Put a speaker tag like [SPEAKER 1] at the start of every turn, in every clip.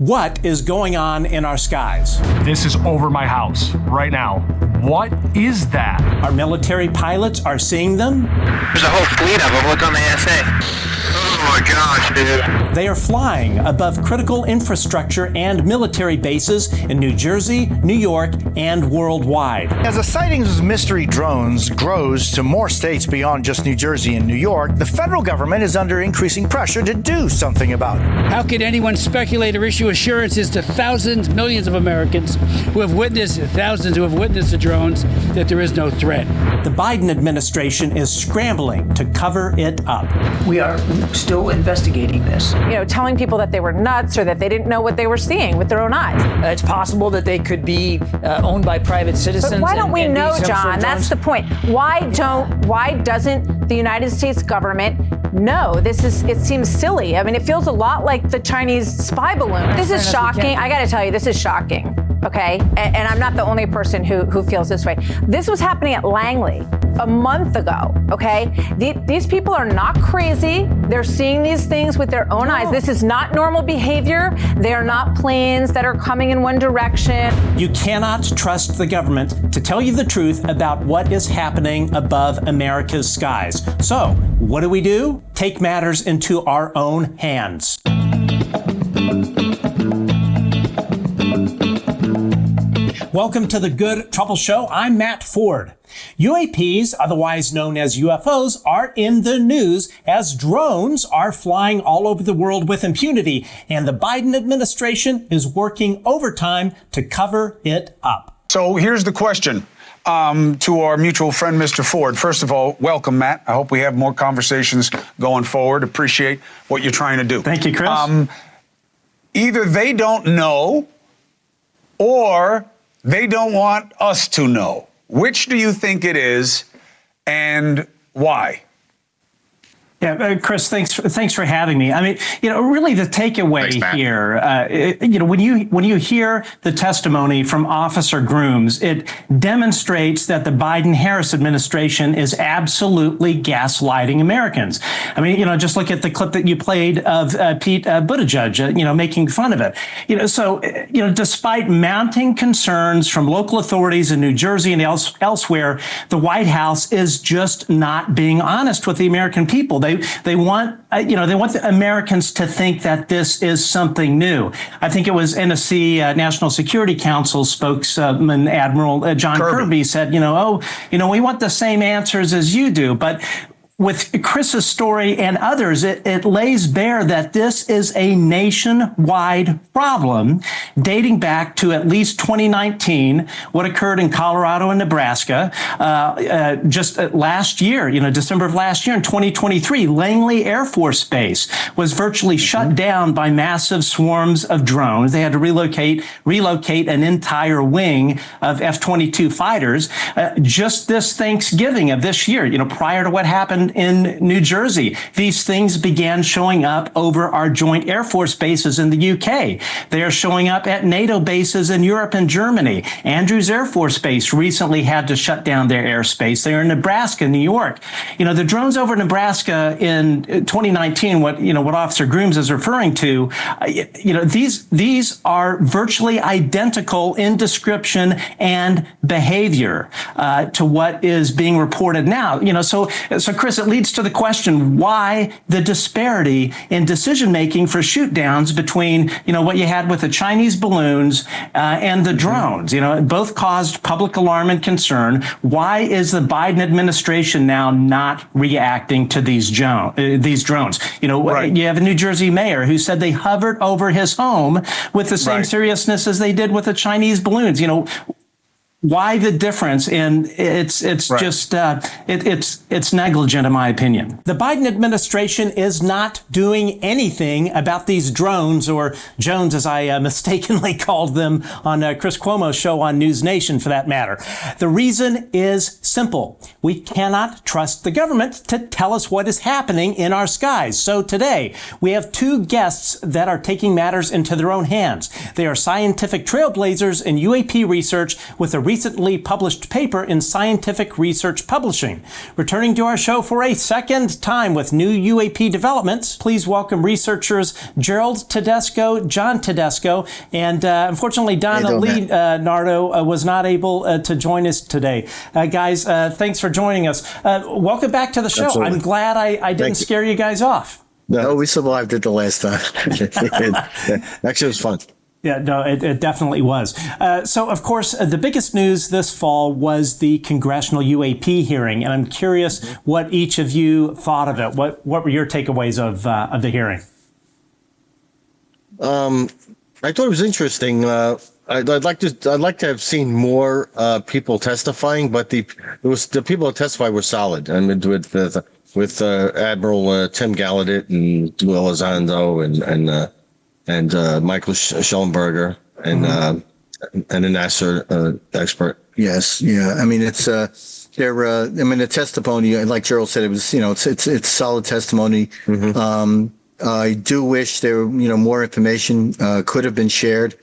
[SPEAKER 1] What is going on in our skies?
[SPEAKER 2] This is over my house right now. What is that?
[SPEAKER 1] Our military pilots are seeing them.
[SPEAKER 3] There's a whole fleet of them. Look on the SA. Oh my gosh, dude.
[SPEAKER 1] They are flying above critical infrastructure and military bases in New Jersey, New York, and worldwide.
[SPEAKER 4] As the sightings of mystery drones grows to more states beyond just New Jersey and New York, the federal government is under increasing pressure to do something about it.
[SPEAKER 5] How could anyone speculate or issue assurances to thousands, millions of Americans who have witnessed, the drones, that there is no threat?
[SPEAKER 1] The Biden administration is scrambling to cover it up.
[SPEAKER 6] We are still investigating this.
[SPEAKER 7] Telling people that they were nuts or that they didn't know what they were seeing with their own eyes.
[SPEAKER 6] It's possible that they could be owned by private citizens.
[SPEAKER 7] But why don't we know, John? That's the point. Why doesn't the United States government know? It seems silly. I mean, it feels a lot like the Chinese spy balloon. This is shocking. I got to tell you, this is shocking. Okay, and I'm not the only person who feels this way. This was happening at Langley a month ago. Okay, these people are not crazy. They're seeing these things with their own eyes. This is not normal behavior. They are not planes that are coming in one direction.
[SPEAKER 1] You cannot trust the government to tell you the truth about what is happening above America's skies. So, what do? Take matters into our own hands. Welcome to the Good Trouble Show. I'm Matt Ford. UAPs, otherwise known as UFOs, are in the news as drones are flying all over the world with impunity, and the Biden administration is working overtime to cover it up.
[SPEAKER 8] So here's the question to our mutual friend, Mr. Ford. First of all, welcome, Matt. I hope we have more conversations going forward. Appreciate what you're trying to do.
[SPEAKER 1] Thank you, Chris.
[SPEAKER 8] Either they don't know or they don't want us to know. Which do you think it is, and why?
[SPEAKER 1] Yeah, Chris, thanks for having me. I mean, really the takeaway here, when you hear the testimony from Officer Grooms, it demonstrates that the Biden-Harris administration is absolutely gaslighting Americans. I mean, just look at the clip that you played of Pete Buttigieg, making fun of it. So despite mounting concerns from local authorities in New Jersey and elsewhere, the White House is just not being honest with the American people. They want the Americans to think that this is something new. I think it was NSC National Security Council spokesman Admiral John Kirby said, we want the same answers as you do, but with Chris's story and others, it lays bare that this is a nationwide problem dating back to at least 2019, what occurred in Colorado and Nebraska. Just last year, December of last year in 2023, Langley Air Force Base was virtually shut down by massive swarms of drones. They had to relocate an entire wing of F-22 fighters. Just this Thanksgiving of this year, prior to what happened in New Jersey, these things began showing up over our joint Air Force bases in the UK. They are showing up at NATO bases in Europe and Germany. Andrews Air Force Base recently had to shut down their airspace. They are in Nebraska, New York. The drones over Nebraska in 2019, what Officer Grooms is referring to, these are virtually identical in description and behavior to what is being reported now. So Chris, it leads to the question, why the disparity in decision-making for shoot-downs between, what you had with the Chinese balloons and the drones? Both caused public alarm and concern. Why is the Biden administration now not reacting to these drones? Right. You have a New Jersey mayor who said they hovered over his home with the same seriousness as they did with the Chinese balloons. Why the difference? And it's just it's negligent, in my opinion. The Biden administration is not doing anything about these drones, or Jones, as I mistakenly called them on Chris Cuomo's show on News Nation, for that matter. The reason is simple. We cannot trust the government to tell us what is happening in our skies. So today, we have two guests that are taking matters into their own hands. They are scientific trailblazers in UAP research with a recently published paper in Scientific Research Publishing. Returning to our show for a second time with new UAP developments, please welcome researchers Gerald Tedesco, John Tedesco, and unfortunately Donna Lee Nardo was not able to join us today. Guys, thanks for joining us. Welcome back to the show.
[SPEAKER 9] Absolutely.
[SPEAKER 1] I'm glad I didn't scare you guys off.
[SPEAKER 9] No, we survived it the last time. Actually, it was fun.
[SPEAKER 1] Yeah, no, it definitely was. So, of course, the biggest news this fall was the Congressional UAP hearing, and I'm curious what each of you thought of it. What were your takeaways of the hearing?
[SPEAKER 9] I thought it was interesting. I'd like to have seen more people testifying, but the people that testified were solid. I mean, with Admiral Tim Gallaudet and Lou Elizondo and Michael Schellenberger and a NASA expert.
[SPEAKER 10] Yes, yeah. I mean, it's the testimony, like Gerald said, it was, it's solid testimony.
[SPEAKER 9] Mm-hmm.
[SPEAKER 10] I do wish there, more information could have been shared.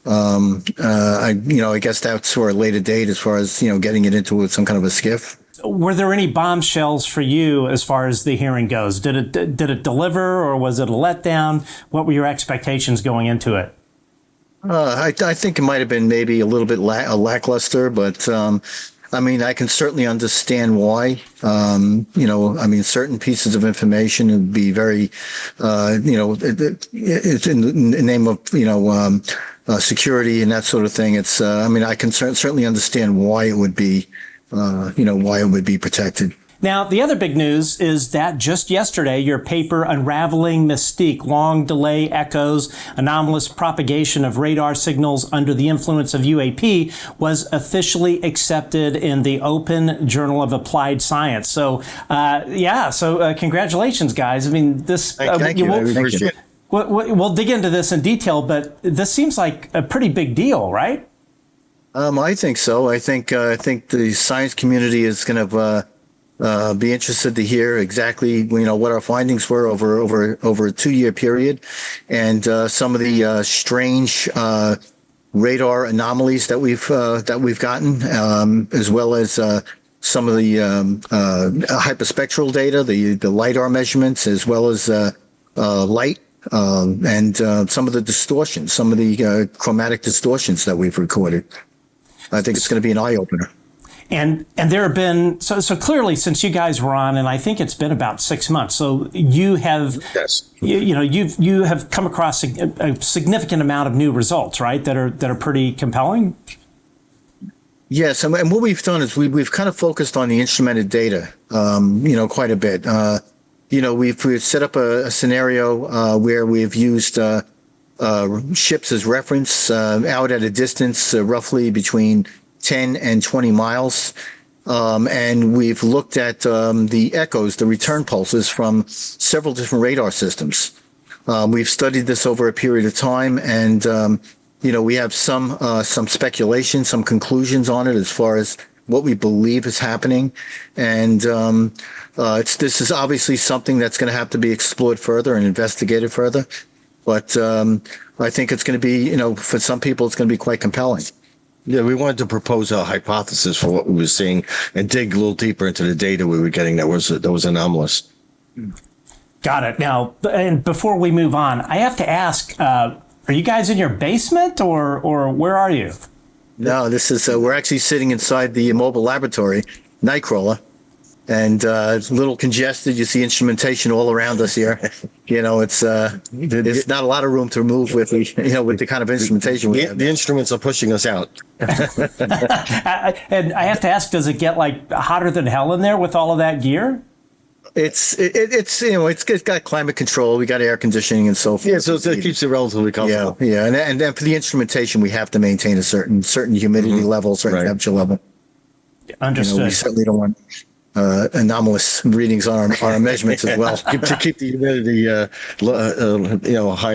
[SPEAKER 10] I guess that's for a later date as far as, getting it into some kind of a skiff.
[SPEAKER 1] Were there any bombshells for you as far as the hearing goes? Did it deliver, or was it a letdown? What were your expectations going into it?
[SPEAKER 10] I think it might have been maybe a little bit lackluster, but I can certainly understand why. Certain pieces of information would be very, it's in the name of security and that sort of thing. It's I can certainly understand why it would be. Why it would be protected.
[SPEAKER 1] Now, the other big news is that just yesterday, your paper Unraveling Mystique, Long Delay Echoes, Anomalous Propagation of Radar Signals Under the Influence of UAP was officially accepted in the Open Journal of Applied Science. So, congratulations, guys. I mean, this...
[SPEAKER 9] Thank you. I appreciate it.
[SPEAKER 1] We'll dig into this in detail, but this seems like a pretty big deal, right?
[SPEAKER 10] I think so. I think the science community is going to be interested to hear exactly what our findings were over a 2-year period, and some of the strange radar anomalies that we've gotten, as well as some of the hyperspectral data, the LiDAR measurements, as well as light. And some of the distortions, some of the chromatic distortions that we've recorded. I think it's going to be an eye-opener.
[SPEAKER 1] And there have been, so clearly since you guys were on, and I think it's been about 6 months, so you have,
[SPEAKER 9] yes.
[SPEAKER 1] you have come across a significant amount of new results, right, that are pretty compelling?
[SPEAKER 10] Yes, and what we've done is we've kind of focused on the instrumented data, quite a bit. We've set up a scenario where we've used ships as reference out at a distance roughly between 10 and 20 miles. And we've looked at the echoes, the return pulses from several different radar systems. We've studied this over a period of time, and we have some speculation, some conclusions on it as far as what we believe is happening. And this is obviously something that's going to have to be explored further and investigated further. But I think it's going to be, for some people, it's going to be quite compelling.
[SPEAKER 9] Yeah, we wanted to propose a hypothesis for what we were seeing and dig a little deeper into the data we were getting that was anomalous.
[SPEAKER 1] Got it. Now, and before we move on, I have to ask, are you guys in your basement or where are you?
[SPEAKER 10] No, this is, we're actually sitting inside the mobile laboratory, Nightcrawler. And it's a little congested. You see instrumentation all around us here. It's there's not a lot of room to move with the kind of instrumentation we have.
[SPEAKER 9] The instruments are pushing us out.
[SPEAKER 1] And I have to ask, does it get like hotter than hell in there with all of that gear?
[SPEAKER 10] It's got climate control. We got air conditioning and so forth.
[SPEAKER 9] Yeah, so it keeps it relatively comfortable.
[SPEAKER 10] Yeah, and then for the instrumentation, we have to maintain a certain humidity level, certain temperature level.
[SPEAKER 1] Understood.
[SPEAKER 10] We certainly don't want anomalous readings on our measurements as well.
[SPEAKER 9] To keep the humidity higher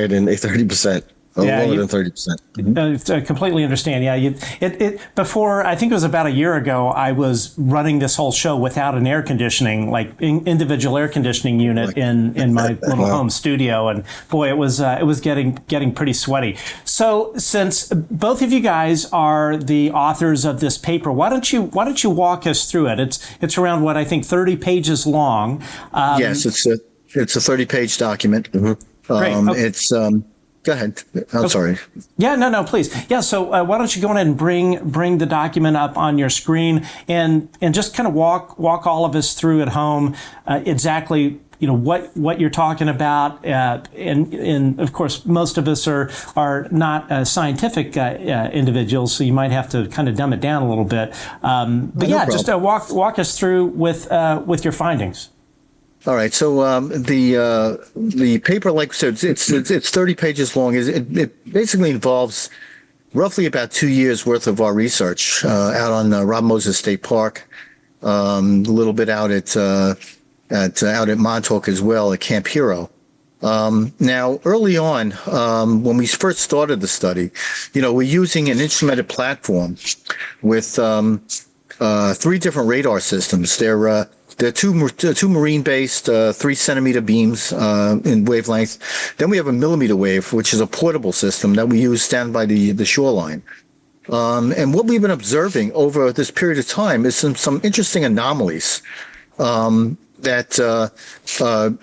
[SPEAKER 9] than 30%. lower than 30%.
[SPEAKER 1] I completely understand. Yeah, before, I think it was about a year ago, I was running this whole show without an air conditioning, like individual air conditioning unit in my little home studio, and boy, it was getting pretty sweaty. So, since both of you guys are the authors of this paper, why don't you walk us through it? It's around what I think 30 pages long.
[SPEAKER 10] Yes, it's a 30-page document.
[SPEAKER 1] Great.
[SPEAKER 10] It's Go ahead. I'm sorry.
[SPEAKER 1] Yeah, no, please. Yeah, so why don't you go ahead and bring the document up on your screen and just kind of walk all of us through at home exactly what you're talking about, and of course most of us are not scientific individuals, so you might have to kind of dumb it down a little bit. But yeah, just walk us through with your findings.
[SPEAKER 10] All right. So the paper, like I said, it's 30 pages long. It basically involves roughly about 2 years worth of our research out on Rob Moses State Park, a little bit out at Montauk as well at Camp Hero. Now, early on, when we first started the study, we're using an instrumented platform with 3 different radar systems. They're two marine-based 3-centimeter beams in wavelength. Then we have a millimeter wave, which is a portable system that we use down by the shoreline. And what we've been observing over this period of time is some interesting anomalies that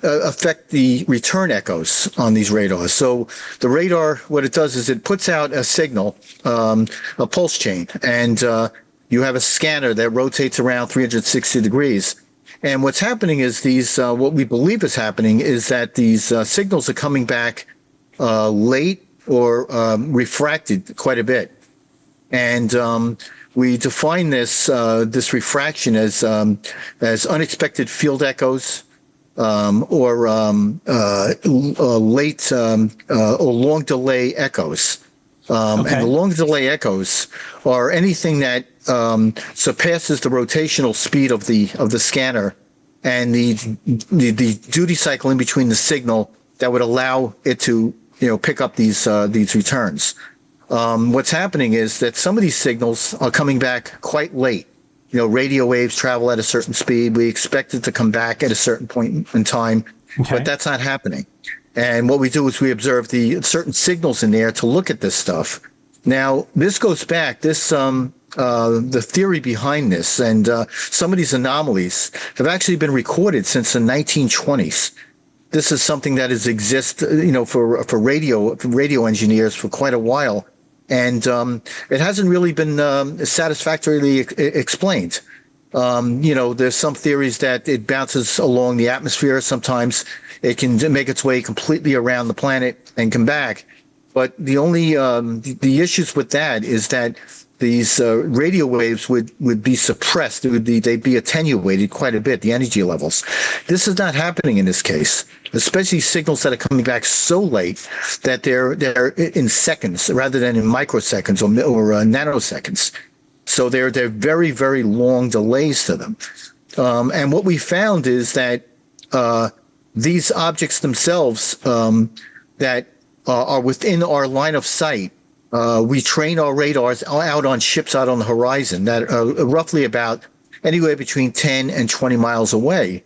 [SPEAKER 10] affect the return echoes on these radars. So the radar, what it does is it puts out a signal, a pulse chain, and you have a scanner that rotates around 360 degrees. And what's happening is what we believe is happening is that these signals are coming back late or refracted quite a bit. And we define this refraction as unexpected field echoes or late or long delay echoes. And the long delay echoes are anything that surpasses the rotational speed of the scanner and the duty cycle in between the signal that would allow it to pick up these returns. What's happening is that some of these signals are coming back quite late. Radio waves travel at a certain speed. We expect it to come back at a certain point in time, but that's not happening. And what we do is we observe the certain signals in there to look at this stuff. Now, this goes back, the theory behind this, and some of these anomalies have actually been recorded since the 1920s. This is something that has existed, for radio engineers for quite a while, and it hasn't really been satisfactorily explained. There's some theories that it bounces along the atmosphere. Sometimes it can make its way completely around the planet and come back. But the only the issues with that is that these radio waves would be suppressed. They'd be attenuated quite a bit, the energy levels. This is not happening in this case, especially signals that are coming back so late that they're in seconds rather than in microseconds or nanoseconds. So they're very, very long delays to them. And what we found is that these objects themselves that are within our line of sight, we train our radars out on ships out on the horizon that are roughly about anywhere between 10 and 20 miles away.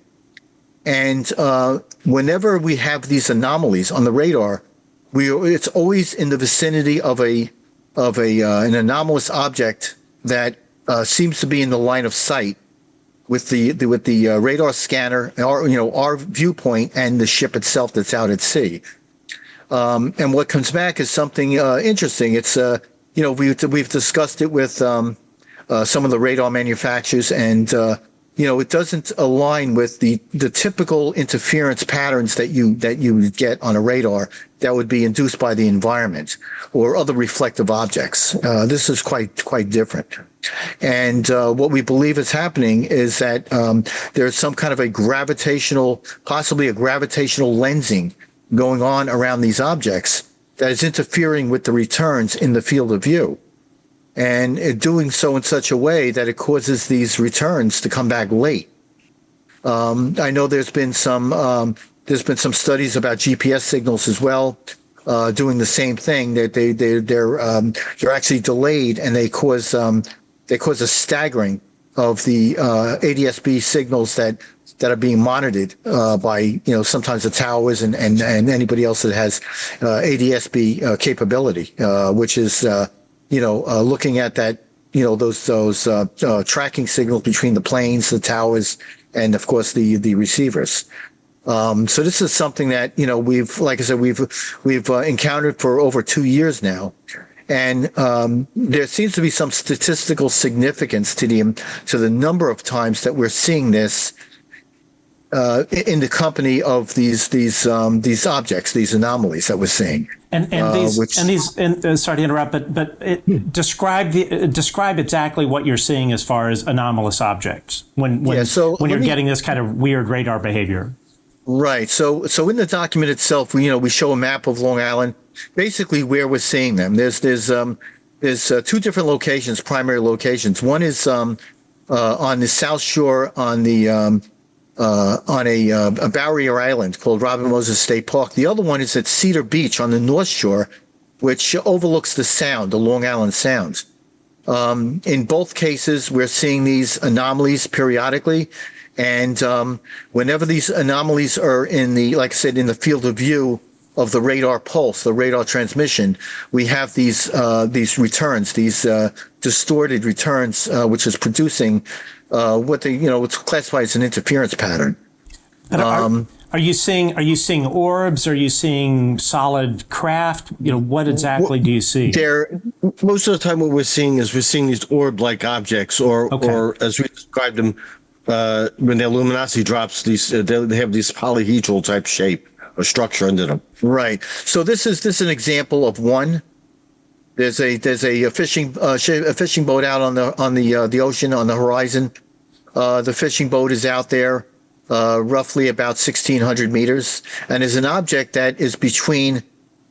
[SPEAKER 10] And whenever we have these anomalies on the radar, it's always in the vicinity of an anomalous object that seems to be in the line of sight with the radar scanner, our viewpoint, and the ship itself that's out at sea. And what comes back is something interesting. It's we've discussed it with some of the radar manufacturers, and it doesn't align with the typical interference patterns that you would get on a radar that would be induced by the environment or other reflective objects. This is quite different. And what we believe is happening is that there's some kind of possibly a gravitational lensing going on around these objects that is interfering with the returns in the field of view, and doing so in such a way that it causes these returns to come back late. I know there's been some studies about GPS signals as well. doing the same thing. They're actually delayed, and they cause a staggering of the ADS-B signals that are being monitored by sometimes the towers and anybody else that has ADS-B capability, which is looking at that those tracking signals between the planes, the towers, and of course the receivers. So this is something that we've, like I said, we've encountered for over 2 years now. And there seems to be some statistical significance to the number of times that we're seeing this in the company of these objects, these anomalies that we're seeing.
[SPEAKER 1] Sorry to interrupt, but describe exactly what you're seeing as far as anomalous objects when you're getting this kind of weird radar behavior.
[SPEAKER 10] Right. So in the document itself, we show a map of Long Island, basically where we're seeing them. There's two different locations, primary locations. One is on the South Shore on a barrier island called Robert Moses State Park. The other one is at Cedar Beach on the North Shore, which overlooks the Sound, the Long Island Sound. In both cases, we're seeing these anomalies periodically. And whenever these anomalies are like I said, in the field of view of the radar pulse, the radar transmission, we have these returns, these distorted returns, which is producing what's classified as an interference pattern.
[SPEAKER 1] Are you seeing orbs? Are you seeing solid craft? What exactly do you see?
[SPEAKER 9] Most of the time, what we're seeing these orb-like objects, or as we described them. When the luminosity drops, they have this polyhedral type shape or structure under them.
[SPEAKER 10] Right. So this is an example of one. There's a fishing boat out on the ocean on the horizon. The fishing boat is out there, roughly about 1,600 meters, and there's an object that is between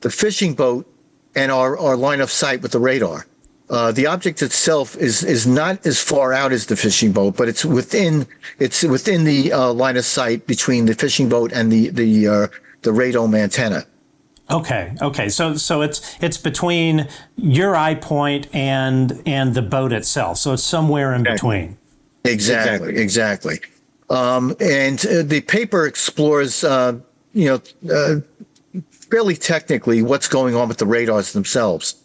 [SPEAKER 10] the fishing boat and our line of sight with the radar. The object itself is not as far out as the fishing boat, but it's within the line of sight between the fishing boat and the radome antenna.
[SPEAKER 1] Okay. So it's between your eye point and the boat itself. So it's somewhere in between.
[SPEAKER 10] Exactly. And the paper explores, fairly technically what's going on with the radars themselves.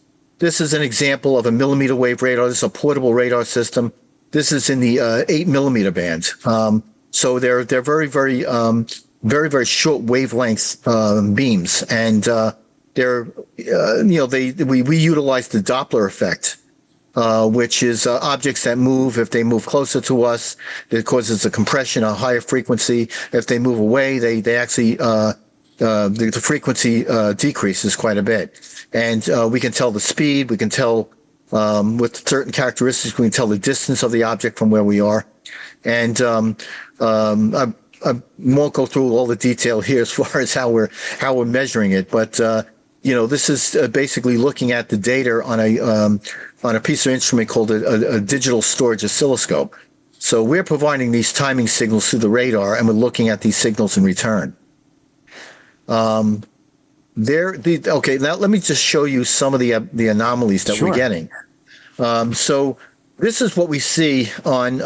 [SPEAKER 10] This is an example of a millimeter wave radar. This is a portable radar system. This is in the 8 millimeter band. So they're very, very, very, very short wavelength beams, and we utilize the Doppler effect, which is objects that move. If they move closer to us, it causes a compression, a higher frequency. If they move away, they actually the frequency decreases quite a bit. And we can tell the speed, we can tell with certain characteristics, we can tell the distance of the object from where we are. And I won't go through all the detail here as far as how we're measuring it, but this is basically looking at the data on a piece of instrument called a digital storage oscilloscope. So we're providing these timing signals through the radar, and we're looking at these signals in return. Now let me just show you some of the anomalies that we're getting. So this is what we see on.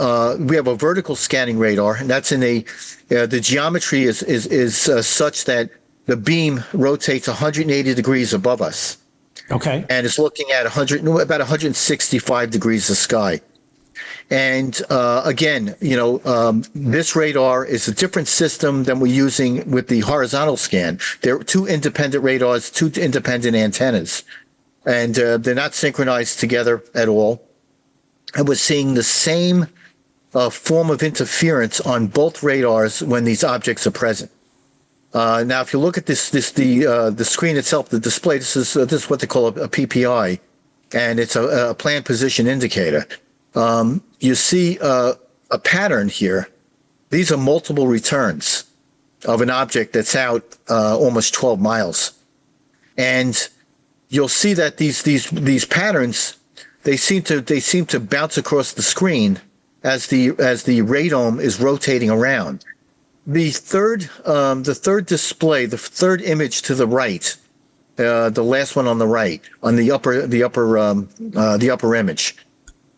[SPEAKER 10] We have a vertical scanning radar, and that's in the geometry is such that the beam rotates 180 degrees above us.
[SPEAKER 1] Okay.
[SPEAKER 10] And it's looking at about 165 degrees of sky. And again, this radar is a different system than we're using with the horizontal scan. They're two independent radars, two independent antennas, and they're not synchronized together at all. And we're seeing the same form of interference on both radars when these objects are present. Now, if you look at the screen itself, the display, this is what they call a PPI, and it's a planned position indicator. You see a pattern here. These are multiple returns of an object that's out almost 12 miles, and you'll see that these patterns they seem to bounce across the screen as the radome is rotating around. The third display, the third image to the right, the last one on the right, on the upper image.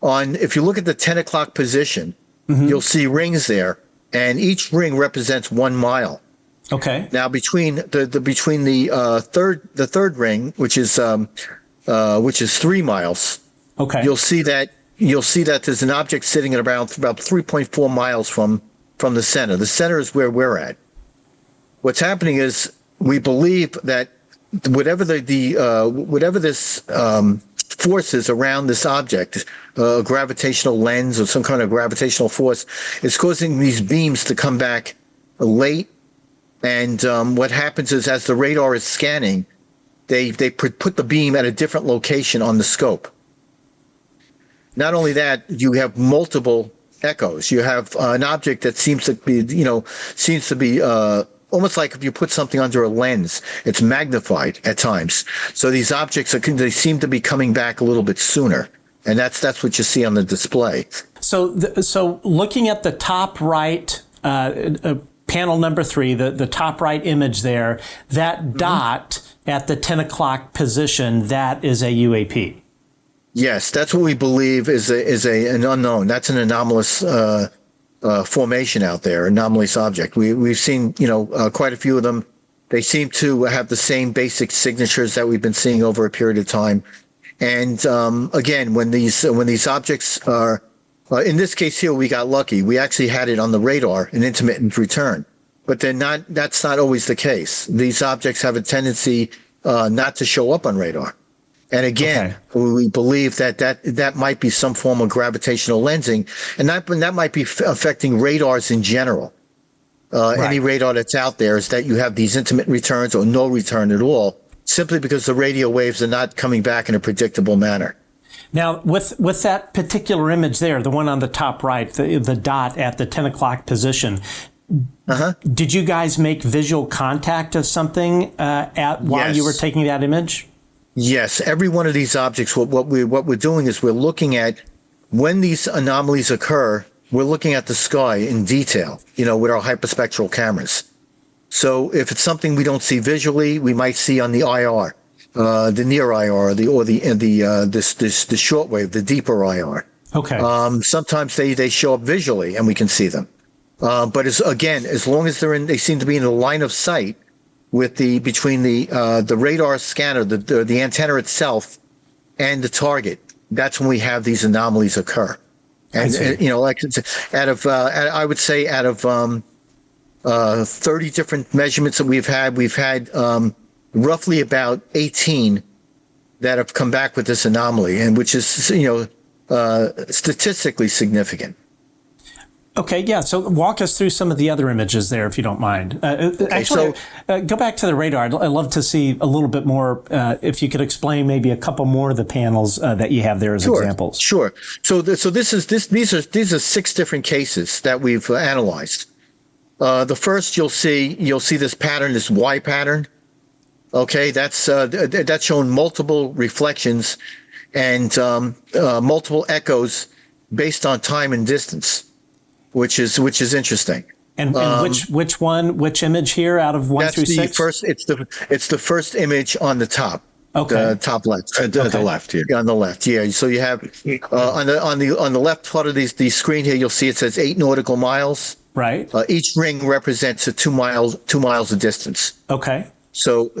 [SPEAKER 10] If you look at the 10 o'clock position, you'll see rings there, and each ring represents 1 mile.
[SPEAKER 1] Okay.
[SPEAKER 10] Now between the third ring, which is 3 miles.
[SPEAKER 1] Okay.
[SPEAKER 10] You'll see that there's an object sitting at about 3.4 miles from the center. The center is where we're at. What's happening is we believe that whatever this force is around this object, a gravitational lens or some kind of gravitational force, is causing these beams to come back late. And what happens is, as the radar is scanning, they put the beam at a different location on the scope. Not only that, you have multiple echoes. You have an object that seems to be almost like if you put something under a lens, it's magnified at times. So these objects they seem to be coming back a little bit sooner, and that's what you see on the display.
[SPEAKER 1] So looking at the top right, panel number 3, the top right image there, that dot at the 10 o'clock position, that is a UAP.
[SPEAKER 10] Yes, that's what we believe is an unknown. That's an anomalous formation out there, anomalous object. We've seen quite a few of them. They seem to have the same basic signatures that we've been seeing over a period of time. And again, when these objects are in this case here, we got lucky. We actually had it on the radar, an intermittent return, but that's not always the case. These objects have a tendency not to show up on radar. And again, we believe that might be some form of gravitational lensing, and that might be affecting radars in general. Any radar that's out there is that you have these intermittent returns or no return at all, simply because the radio waves are not coming back in a predictable manner.
[SPEAKER 1] Now, with that particular image there, the one on the top right, the dot at the 10 o'clock position, did you guys make visual contact of something while you were taking that image?
[SPEAKER 10] Yes, every one of these objects, what we're doing is we're looking at when these anomalies occur. We're looking at the sky in detail, with our hyperspectral cameras. So if it's something we don't see visually, we might see on the IR, the near IR, the shortwave, the deeper IR. Okay. Sometimes they show up visually and we can see them. But as long as they seem to be in the line of sight with between the radar scanner, the antenna itself, and the target, that's when we have these anomalies occur. And I would say out of 30 different measurements that we've had roughly about 18 that have come back with this anomaly, and which is statistically significant.
[SPEAKER 1] Okay, yeah. So walk us through some of the other images there, if you don't mind. Go back to the radar. I'd love to see a little bit more. If you could explain maybe a couple more of the panels that you have there as examples.
[SPEAKER 10] Sure. So these are 6 different cases that we've analyzed. The first you'll see this pattern, this Y pattern. Okay, that's showing multiple reflections and multiple echoes based on time and distance, which is interesting.
[SPEAKER 1] And which image here out of 1 through 6?
[SPEAKER 10] It's the first image on the top. Okay. The top left.
[SPEAKER 9] The left here.
[SPEAKER 10] On the left, yeah. So you have on the left part of the screen here, you'll see it says 8 nautical miles.
[SPEAKER 1] Right.
[SPEAKER 10] Each ring represents a 2 miles of distance.
[SPEAKER 1] Okay.
[SPEAKER 10] So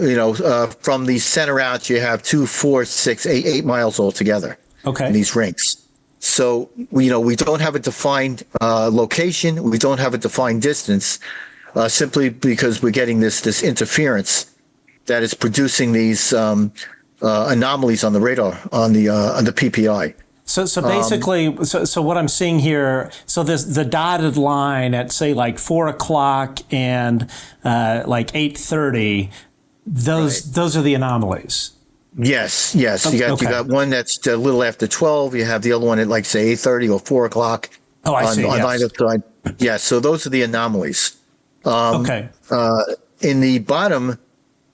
[SPEAKER 10] from the center out, you have 2, 4, 6, 8 miles altogether. Okay. In these rings. So we don't have a defined location. We don't have a defined distance, simply because we're getting this interference that is producing these anomalies on the radar on the PPI.
[SPEAKER 1] So basically, so what I'm seeing here, so the dotted line at say like 4 o'clock and like 8:30, those are the anomalies.
[SPEAKER 10] Yes. You got one that's a little after 12. You have the other one at like say 8:30 or 4 o'clock. Oh, I see. On either side. Yeah. So those are the anomalies. In the bottom,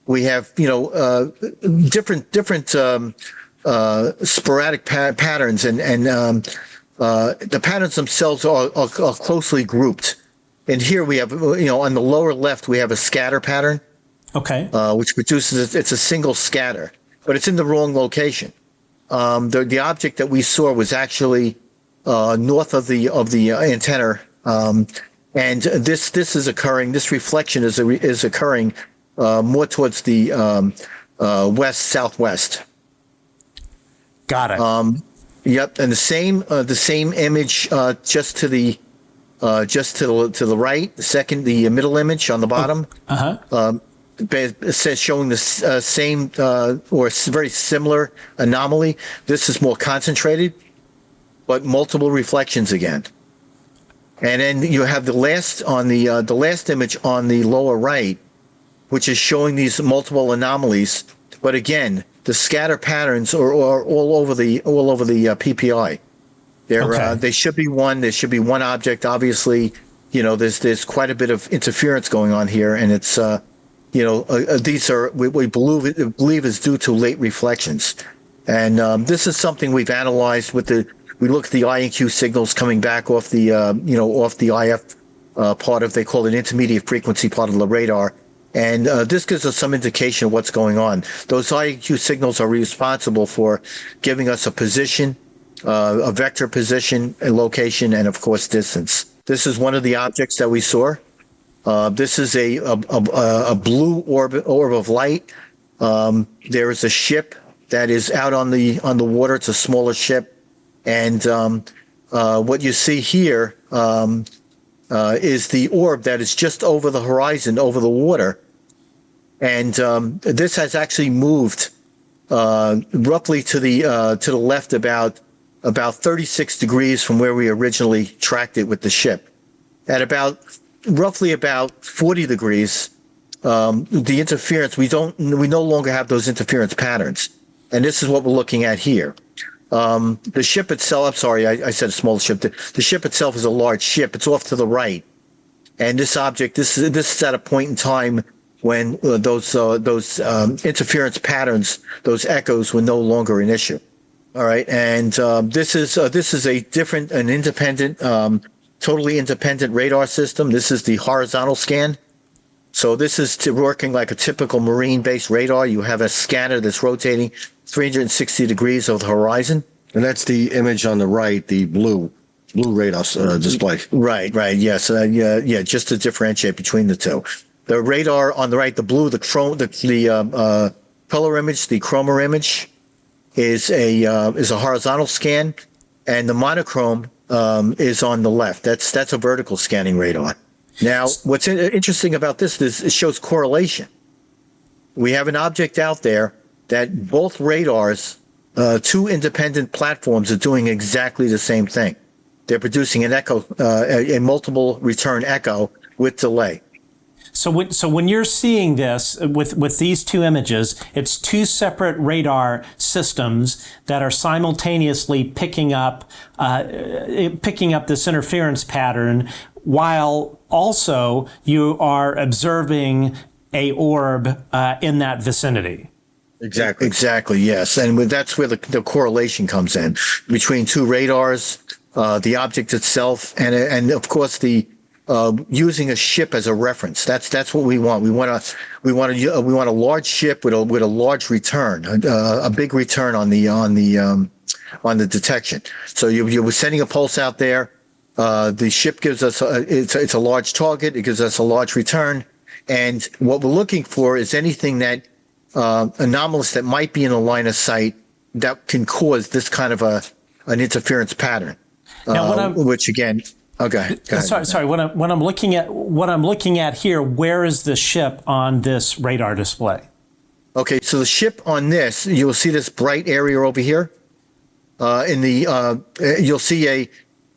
[SPEAKER 10] we have different sporadic patterns, and the patterns themselves are closely grouped. And here we have on the lower left we have a scatter pattern.
[SPEAKER 1] Okay.
[SPEAKER 10] Which produces it's a single scatter, but it's in the wrong location. The object that we saw was actually north of the antenna, and this is occurring. This reflection is occurring more towards the west southwest.
[SPEAKER 1] Got it.
[SPEAKER 10] Yep, and the same image just to the right. The middle image on the bottom. It says showing the same or very similar anomaly. This is more concentrated, but multiple reflections again. And then you have the last image on the lower right, which is showing these multiple anomalies. But again, the scatter patterns are all over the PPI. They should be one. There should be one object. Obviously, there's quite a bit of interference going on here, and it's these are we believe is due to late reflections, and this is something we've analyzed we look at the INQ signals coming back off the off the IF part of, they call it intermediate frequency part of the radar. And this gives us some indication of what's going on. Those IQ signals are responsible for giving us a position, a vector position, a location, and of course distance. This is one of the objects that we saw. This is a blue orb of light. There is a ship that is out on the water. It's a smaller ship, and what you see here is the orb that is just over the horizon, over the water. And this has actually moved roughly to the left about 36 degrees from where we originally tracked it with the ship. At roughly about 40 degrees, the interference, we no longer have those interference patterns. And this is what we're looking at here. The ship itself, I'm sorry, I said a small ship. The ship itself is a large ship. It's off to the right. And this object, this is at a point in time when those interference patterns, those echoes, were no longer an issue. All right, and this is an independent, totally independent radar system. This is the horizontal scan. So this is working like a typical marine-based radar. You have a scanner that's rotating 360 degrees of the horizon.
[SPEAKER 9] And that's the image on the right, the blue radar display.
[SPEAKER 10] Right, yes, just to differentiate between the two. The radar on the right, the blue, the color image, the chroma image is a horizontal scan, and the monochrome is on the left. That's a vertical scanning radar. Now, what's interesting about this is it shows correlation. We have an object out there that both radars, two independent platforms, are doing exactly the same thing. They're producing an echo, a multiple return echo with delay.
[SPEAKER 1] So when you're seeing this with these two images, it's two separate radar systems that are simultaneously picking up this interference pattern, while also you are observing a orb in that vicinity.
[SPEAKER 10] Exactly, yes. And that's where the correlation comes in between two radars, the object itself, and of course the using a ship as a reference. That's what we want. We want a large ship with a large return, a big return on the detection. So you were sending a pulse out there. The ship gives us it's a large target. It gives us a large return, and what we're looking for is anything that anomalous that might be in a line of sight that can cause this kind of an interference pattern.
[SPEAKER 1] Now,
[SPEAKER 10] which again. Okay.
[SPEAKER 1] Sorry. When I'm looking at here, where is the ship on this radar display?
[SPEAKER 10] Okay, so the ship on this, you'll see this bright area over here. You'll see I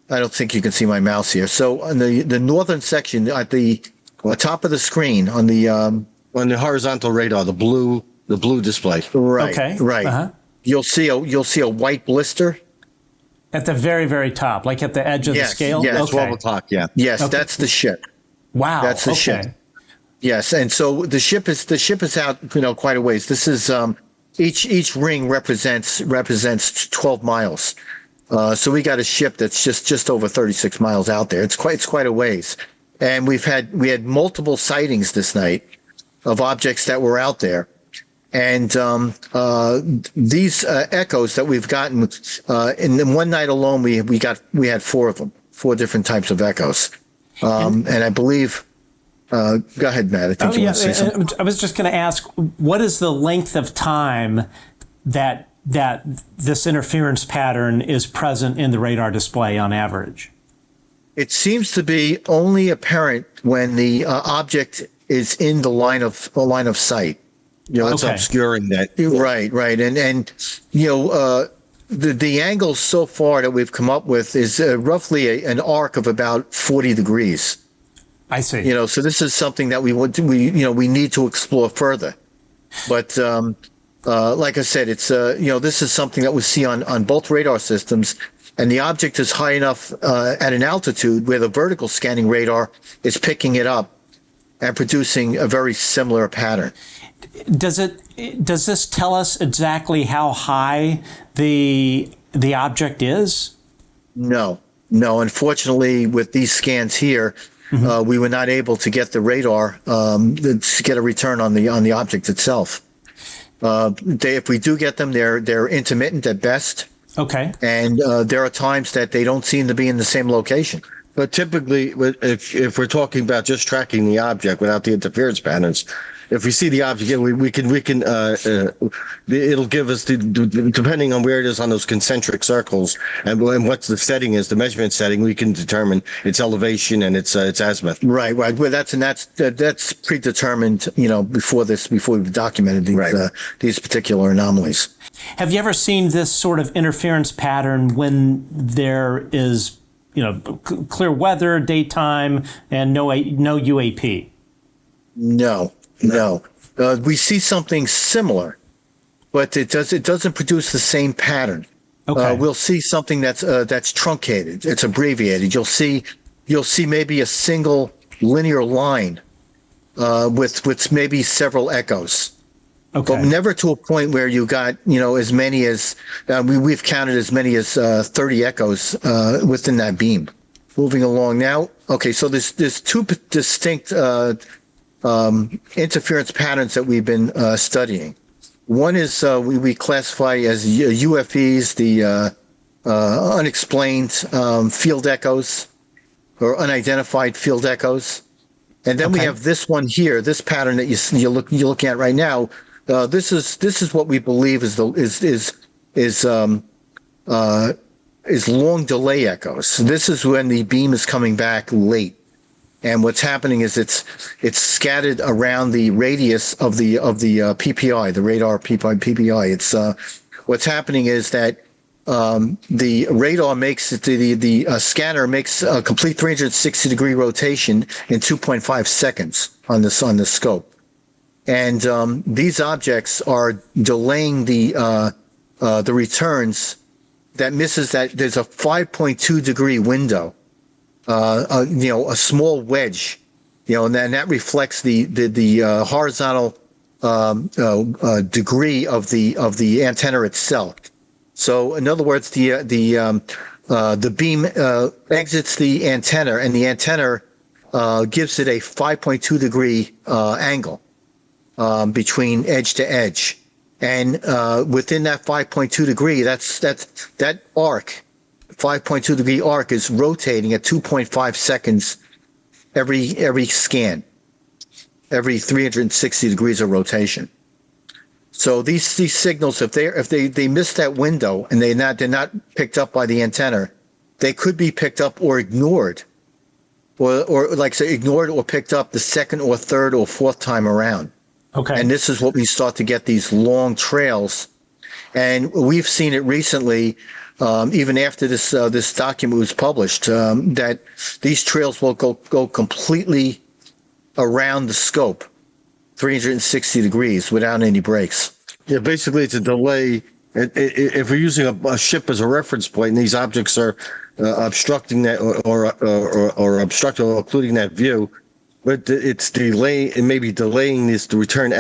[SPEAKER 10] don't think you can see my mouse here. So on the northern section at the top of the screen on the
[SPEAKER 9] horizontal radar, the blue display.
[SPEAKER 10] Right.
[SPEAKER 1] Okay.
[SPEAKER 10] Right. Uh-huh. You'll see a white blister.
[SPEAKER 1] At the very, very top, like at the edge of the scale?
[SPEAKER 10] Yes,
[SPEAKER 1] okay.
[SPEAKER 9] 12 o'clock, yeah.
[SPEAKER 10] Yes, okay. That's the ship.
[SPEAKER 1] Wow.
[SPEAKER 10] That's the ship. Yes, and so the ship is out, quite a ways. This is each ring represents 12 miles. So we got a ship that's just over 36 miles out there. It's quite a ways. And we had multiple sightings this night. of objects that were out there. And these echoes that we've gotten in one night alone, we had 4 of them, 4 different types of echoes. And I believe. Go ahead, Matt. I think you want to say something.
[SPEAKER 1] I was just going to ask, what is the length of time that this interference pattern is present in the radar display on average?
[SPEAKER 10] It seems to be only apparent when the object is in the line of sight.
[SPEAKER 9] It's obscuring that.
[SPEAKER 10] Right. And the angle so far that we've come up with is roughly an arc of about 40 degrees.
[SPEAKER 1] I see.
[SPEAKER 10] So this is something that we need to explore further. But like I said, it's this is something that we see on both radar systems, and the object is high enough at an altitude where the vertical scanning radar is picking it up and producing a very similar pattern.
[SPEAKER 1] Does this tell us exactly how high the object is?
[SPEAKER 10] No. Unfortunately, with these scans here, we were not able to get the radar to get a return on the object itself. If we do get them, they're intermittent at best.
[SPEAKER 1] Okay.
[SPEAKER 10] And there are times that they don't seem to be in the same location.
[SPEAKER 9] But typically, if we're talking about just tracking the object without the interference patterns, if we see the object, we can it'll give us depending on where it is on those concentric circles and what the setting is, the measurement setting, we can determine its elevation and its azimuth.
[SPEAKER 10] Right. Well, that's predetermined, before we've documented these particular anomalies.
[SPEAKER 1] Have you ever seen this sort of interference pattern when there is, clear weather, daytime, and no UAP?
[SPEAKER 10] No. We see something similar, but it doesn't produce the same pattern.
[SPEAKER 1] Okay.
[SPEAKER 10] We'll see something that's truncated. It's abbreviated. You'll see maybe a single linear line with maybe several echoes.
[SPEAKER 1] Okay.
[SPEAKER 10] But never to a point where you got as many as we've counted as many as 30 echoes within that beam. Moving along now. Okay, so there's 2 distinct interference patterns that we've been studying. One is we classify as UFEs, the unexplained field echoes or unidentified field echoes, and then we have this one here, this pattern that you're looking at right now. This is what we believe is long delay echoes. This is when the beam is coming back late. And what's happening is it's scattered around the radius of the PPI, the radar PPI. It's what's happening is that the radar makes the scanner makes a complete 360 degree rotation in 2.5 seconds on the scope, and these objects are delaying the returns. That misses that. There's a 5.2 degree window. A small wedge, and then that reflects the horizontal degree of the antenna itself. So, in other words, the beam exits the antenna, and the antenna gives it a 5.2 degree angle between edge to edge, and within that 5.2 degree, that arc. 5.2 degree arc is rotating at 2.5 seconds every scan, every 360 degrees of rotation. So these signals, if they miss that window and they're not picked up by the antenna, they could be picked up or ignored, or like say ignored or picked up the second or third or fourth time around.
[SPEAKER 1] Okay.
[SPEAKER 10] And this is what we start to get these long trails, and we've seen it recently. Even after this document was published, that these trails will go completely around the scope, 360 degrees without any breaks.
[SPEAKER 9] Yeah, basically it's a delay. If we're using a ship as a reference point, and these objects are obstructing that or obstructing or occluding that view, but it's it may be delaying the return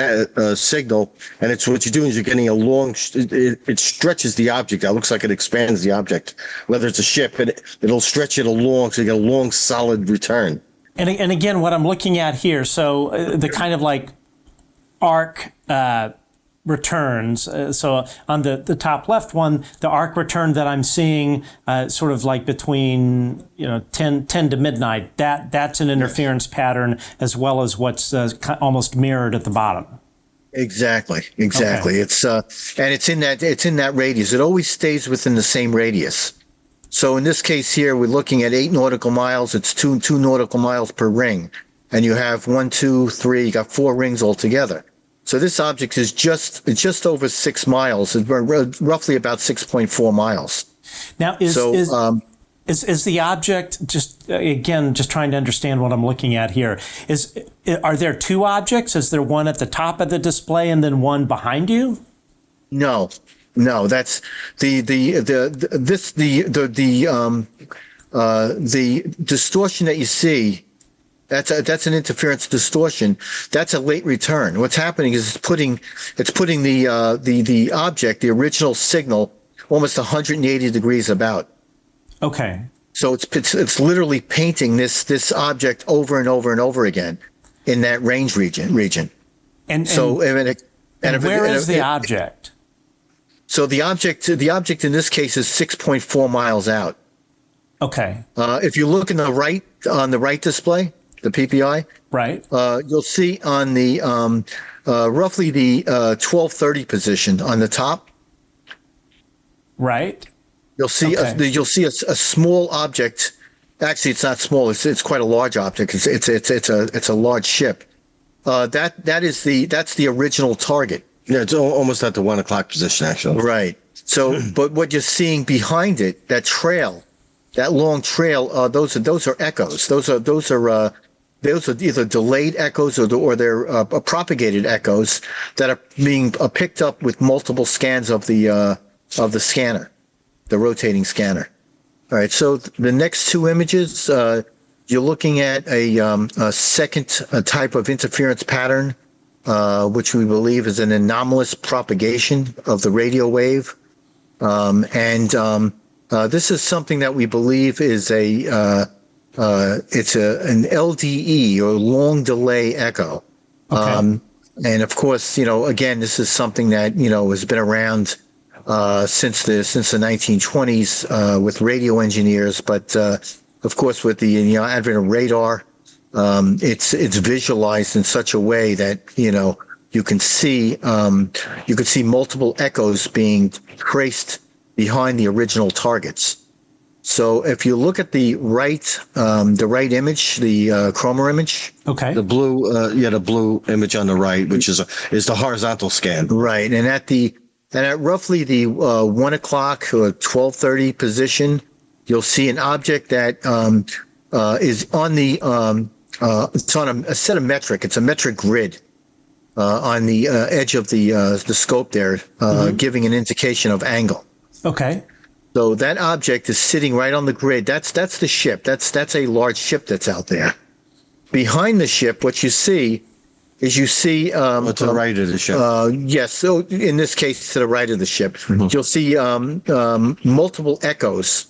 [SPEAKER 9] signal, and it's what you're doing is you're getting a long. It stretches the object. It looks like it expands the object. Whether it's a ship, it'll stretch it along, so you get a long, solid return.
[SPEAKER 1] And again, what I'm looking at here, so the kind of like arc returns. So on the top left one, the arc return that I'm seeing, sort of like between 10 to midnight. That's an interference pattern, as well as what's almost mirrored at the bottom.
[SPEAKER 10] Exactly.
[SPEAKER 1] Okay.
[SPEAKER 10] It's and it's in that radius. It always stays within the same radius. So in this case here, we're looking at 8 nautical miles. It's two nautical miles per ring, and you have 1, 2, 3. You got 4 rings altogether. So this object is just over 6 miles. It's roughly about 6.4 miles.
[SPEAKER 1] Now, is the object, just trying to understand what I'm looking at here, are there 2 objects? Is there one at the top of the display and then one behind you?
[SPEAKER 10] No, that's the distortion that you see. That's an interference distortion. That's a late return. What's happening is it's putting the object, the original signal, almost 180 degrees about.
[SPEAKER 1] Okay.
[SPEAKER 10] So it's literally painting this object over and over and over again in that range region.
[SPEAKER 1] And where is the object?
[SPEAKER 10] So the object in this case is 6.4 miles out.
[SPEAKER 1] Okay.
[SPEAKER 10] If you look on the right display, the PPI,
[SPEAKER 1] right,
[SPEAKER 10] you'll see on the roughly the 1230 position on the top.
[SPEAKER 1] Right.
[SPEAKER 10] You'll see a small object. Actually, it's not small. It's quite a large object. It's a large ship. That's the original target.
[SPEAKER 9] Yeah, it's almost at the 1 o'clock position, actually.
[SPEAKER 10] Right. So, but what you're seeing behind it, that trail, that long trail, those are echoes. Those are either delayed echoes or they're propagated echoes that are being picked up with multiple scans of the scanner, the rotating scanner. All right. So the next 2 images, you're looking at a second type of interference pattern, which we believe is an anomalous propagation of the radio wave. This is something that we believe is an LDE, or long delay echo.
[SPEAKER 1] Okay.
[SPEAKER 10] And of course, again, this is something that, has been around since the 1920s with radio engineers. But of course, with the advent of radar, it's visualized in such a way that you can see multiple echoes being traced behind the original targets. So if you look at the right image, the chroma image,
[SPEAKER 1] okay,
[SPEAKER 9] the blue image on the right, which is the horizontal scan,
[SPEAKER 10] right, and at roughly the 1 o'clock or 1230 position, you'll see an object that is on the it's on a set of metric. It's a metric grid on the edge of the scope there, giving an indication of angle.
[SPEAKER 1] Okay.
[SPEAKER 10] So that object is sitting right on the grid. That's the ship. That's a large ship that's out there. Behind the ship, what you see is to the right of the ship. Yes. So in this case, to the right of the ship, you'll see multiple echoes,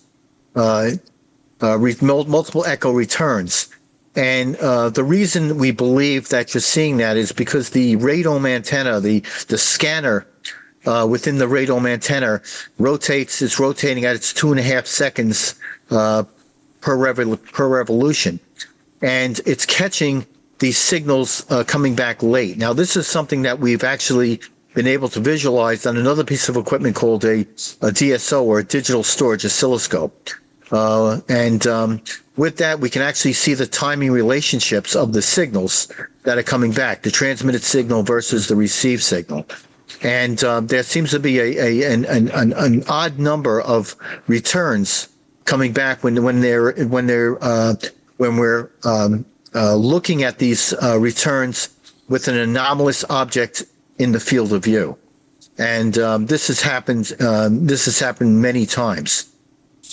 [SPEAKER 10] multiple echo returns. And the reason we believe that you're seeing that is because the radome antenna, the scanner within the radome antenna it's rotating at its 2.5 seconds per revolution. And it's catching these signals coming back late. Now, this is something that we've actually been able to visualize on another piece of equipment called a DSO, or a digital storage oscilloscope. With that, we can actually see the timing relationships of the signals that are coming back, the transmitted signal versus the received signal. And there seems to be an odd number of returns coming back when we're looking at these returns with an anomalous object in the field of view. And this has happened many times.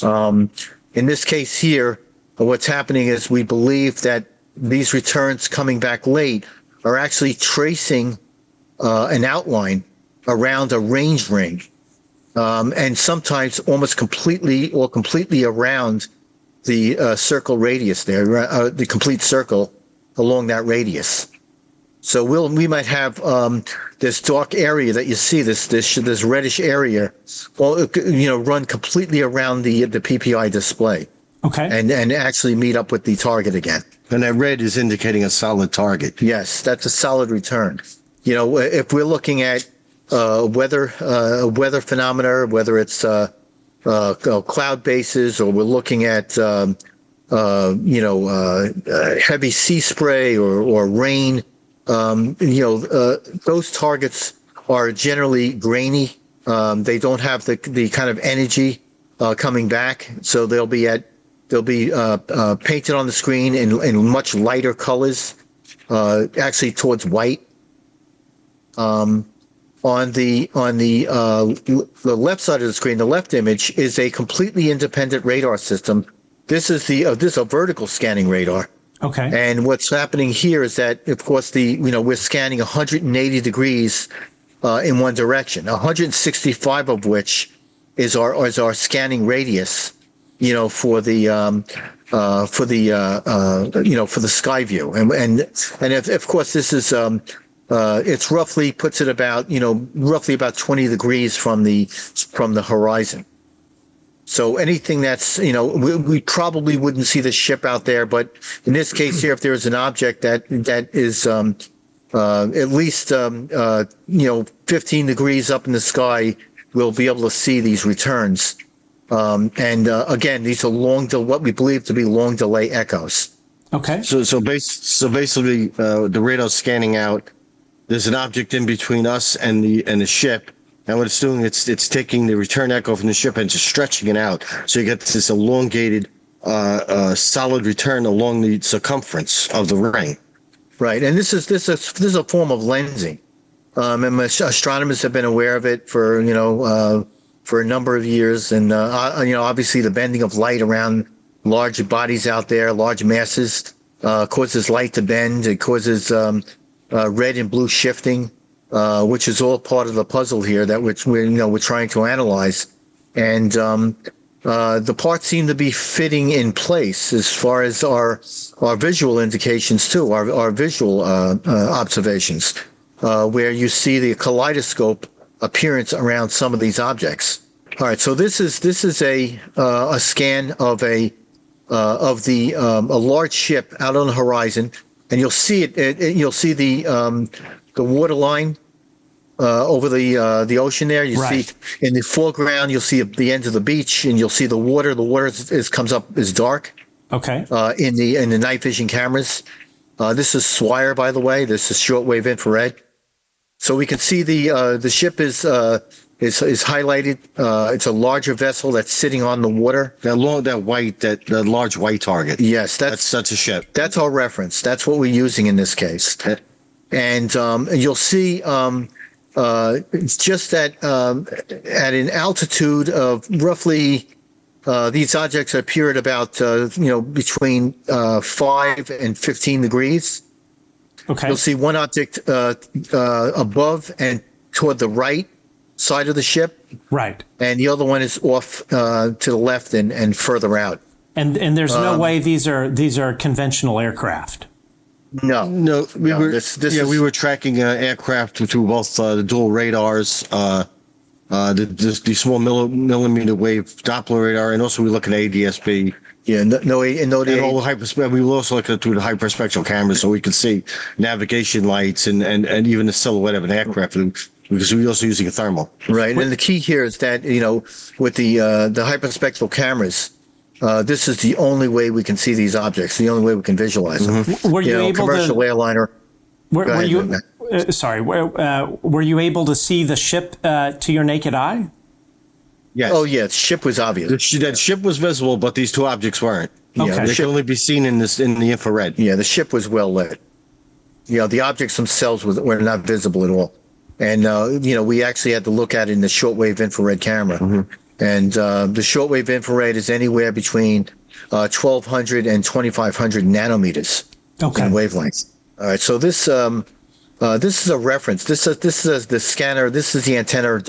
[SPEAKER 10] In this case here, what's happening is we believe that these returns coming back late are actually tracing an outline around a range ring, and sometimes almost completely around the circle radius there, the complete circle along that radius. So we might have this dark area that you see, this reddish area, well, run completely around the PPI display.
[SPEAKER 1] Okay.
[SPEAKER 10] And actually meet up with the target again.
[SPEAKER 9] And that red is indicating a solid target.
[SPEAKER 10] Yes, that's a solid return. If we're looking at weather phenomena, whether it's cloud bases, or we're looking at heavy sea spray or rain, those targets are generally grainy. They don't have the kind of energy coming back, so they'll be painted on the screen in much lighter colors, actually towards white. On the left side of the screen, the left image is a completely independent radar system. This is a vertical scanning radar.
[SPEAKER 1] Okay.
[SPEAKER 10] And what's happening here is that, of course, we're scanning 180 degrees in one direction, 165 of which is our scanning radius. For the sky view, and if, of course, this is it's roughly puts it about roughly about 20 degrees from the horizon. So anything that's we probably wouldn't see the ship out there, but in this case here, if there's an object that is at least 15 degrees up in the sky, we'll be able to see these returns. Again, these are what we believe to be long delay echoes.
[SPEAKER 1] Okay.
[SPEAKER 9] So basically, the radar's scanning out. There's an object in between us and the ship, and what it's doing, it's taking the return echo from the ship and just stretching it out. So you get this elongated, solid return along the circumference of the ring.
[SPEAKER 10] Right, and this is a form of lensing. And astronomers have been aware of it for a number of years, and obviously the bending of light around large bodies out there, large masses, causes light to bend. It causes red and blue shifting, which is all part of the puzzle here that we're trying to analyze. And the parts seem to be fitting in place as far as our visual indications too, our visual observations, where you see the kaleidoscope appearance around some of these objects. All right, so this is a scan of a large ship out on the horizon, and you'll see you'll see the water line over the ocean there. You
[SPEAKER 1] right.
[SPEAKER 10] see in the foreground, you'll see the end of the beach, and you'll see the water. The water comes up is dark.
[SPEAKER 1] Okay.
[SPEAKER 10] In the night vision cameras. This is SWIRE, by the way. This is shortwave infrared. So we can see the ship is highlighted. It's a larger vessel that's sitting on the water.
[SPEAKER 9] That large white target.
[SPEAKER 10] Yes, that's
[SPEAKER 9] a ship.
[SPEAKER 10] That's our reference. That's what we're using in this case. And you'll see just at an altitude of roughly these objects appear at about between 5 and 15 degrees.
[SPEAKER 1] Okay.
[SPEAKER 10] You'll see one object above and toward the right side of the ship.
[SPEAKER 1] Right.
[SPEAKER 10] And the other one is off to the left and further out.
[SPEAKER 1] And there's no way these are conventional aircraft.
[SPEAKER 10] No.
[SPEAKER 9] We were tracking aircraft through both the dual radars, the small millimeter wave Doppler radar, and also we look at ADS-B.
[SPEAKER 10] Yeah, and all the
[SPEAKER 9] we will also look through the hyperspectral cameras, so we can see navigation lights and even the silhouette of an aircraft, because we're also using a thermal.
[SPEAKER 10] Right, and the key here is that with the hyperspectral cameras, this is the only way we can see these objects, the only way we can visualize them.
[SPEAKER 1] Were you able
[SPEAKER 10] commercial airliner?
[SPEAKER 1] Were you able to see the ship to your naked eye?
[SPEAKER 10] Yes. Oh, yeah. The ship was obvious.
[SPEAKER 9] That ship was visible, but these two objects weren't. Okay. They could only be seen in the infrared.
[SPEAKER 10] Yeah, the ship was well lit. The objects themselves were not visible at all. And, we actually had to look at it in the shortwave infrared camera. Mm-hmm. And the shortwave infrared is anywhere between 1,200 and 2,500 nanometers in wavelength. All right, so this is a reference. This is the scanner. This is the antenna.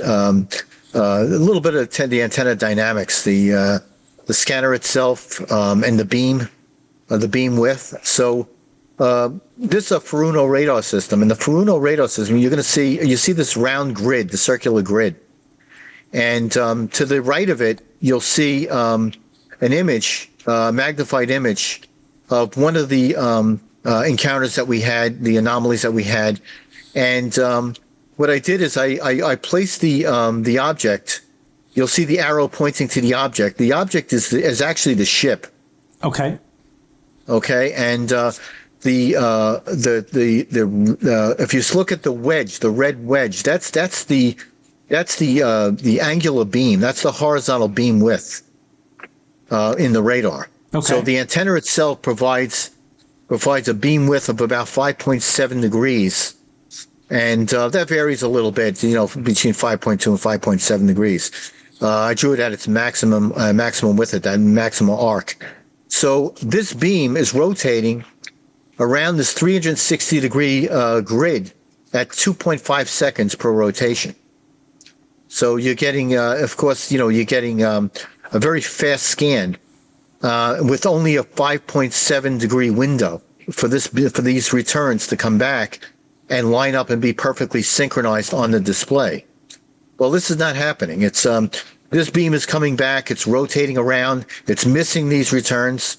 [SPEAKER 10] A little bit of the antenna dynamics. The scanner itself and the beam width. So this is a Furuno radar system. In the Furuno radar system, you see this round grid, the circular grid. And to the right of it, you'll see an image, magnified image of one of the encounters that we had, the anomalies that we had. And what I did is I placed the object. You'll see the arrow pointing to the object. The object is actually the ship.
[SPEAKER 1] Okay.
[SPEAKER 10] Okay, and if you look at the wedge, the red wedge, that's the angular beam. That's the horizontal beam width in the radar.
[SPEAKER 1] Okay.
[SPEAKER 10] So the antenna itself provides a beam width of about 5.7 degrees, and that varies a little bit, between 5.2 and 5.7 degrees. I drew it at its maximum width, at that maximum arc. So this beam is rotating around this 360-degree grid at 2.5 seconds per rotation. So you're getting, of course, you're getting a very fast scan with only a 5.7 degree window for these returns to come back and line up and be perfectly synchronized on the display. Well, this is not happening. It's this beam is coming back. It's rotating around. It's missing these returns.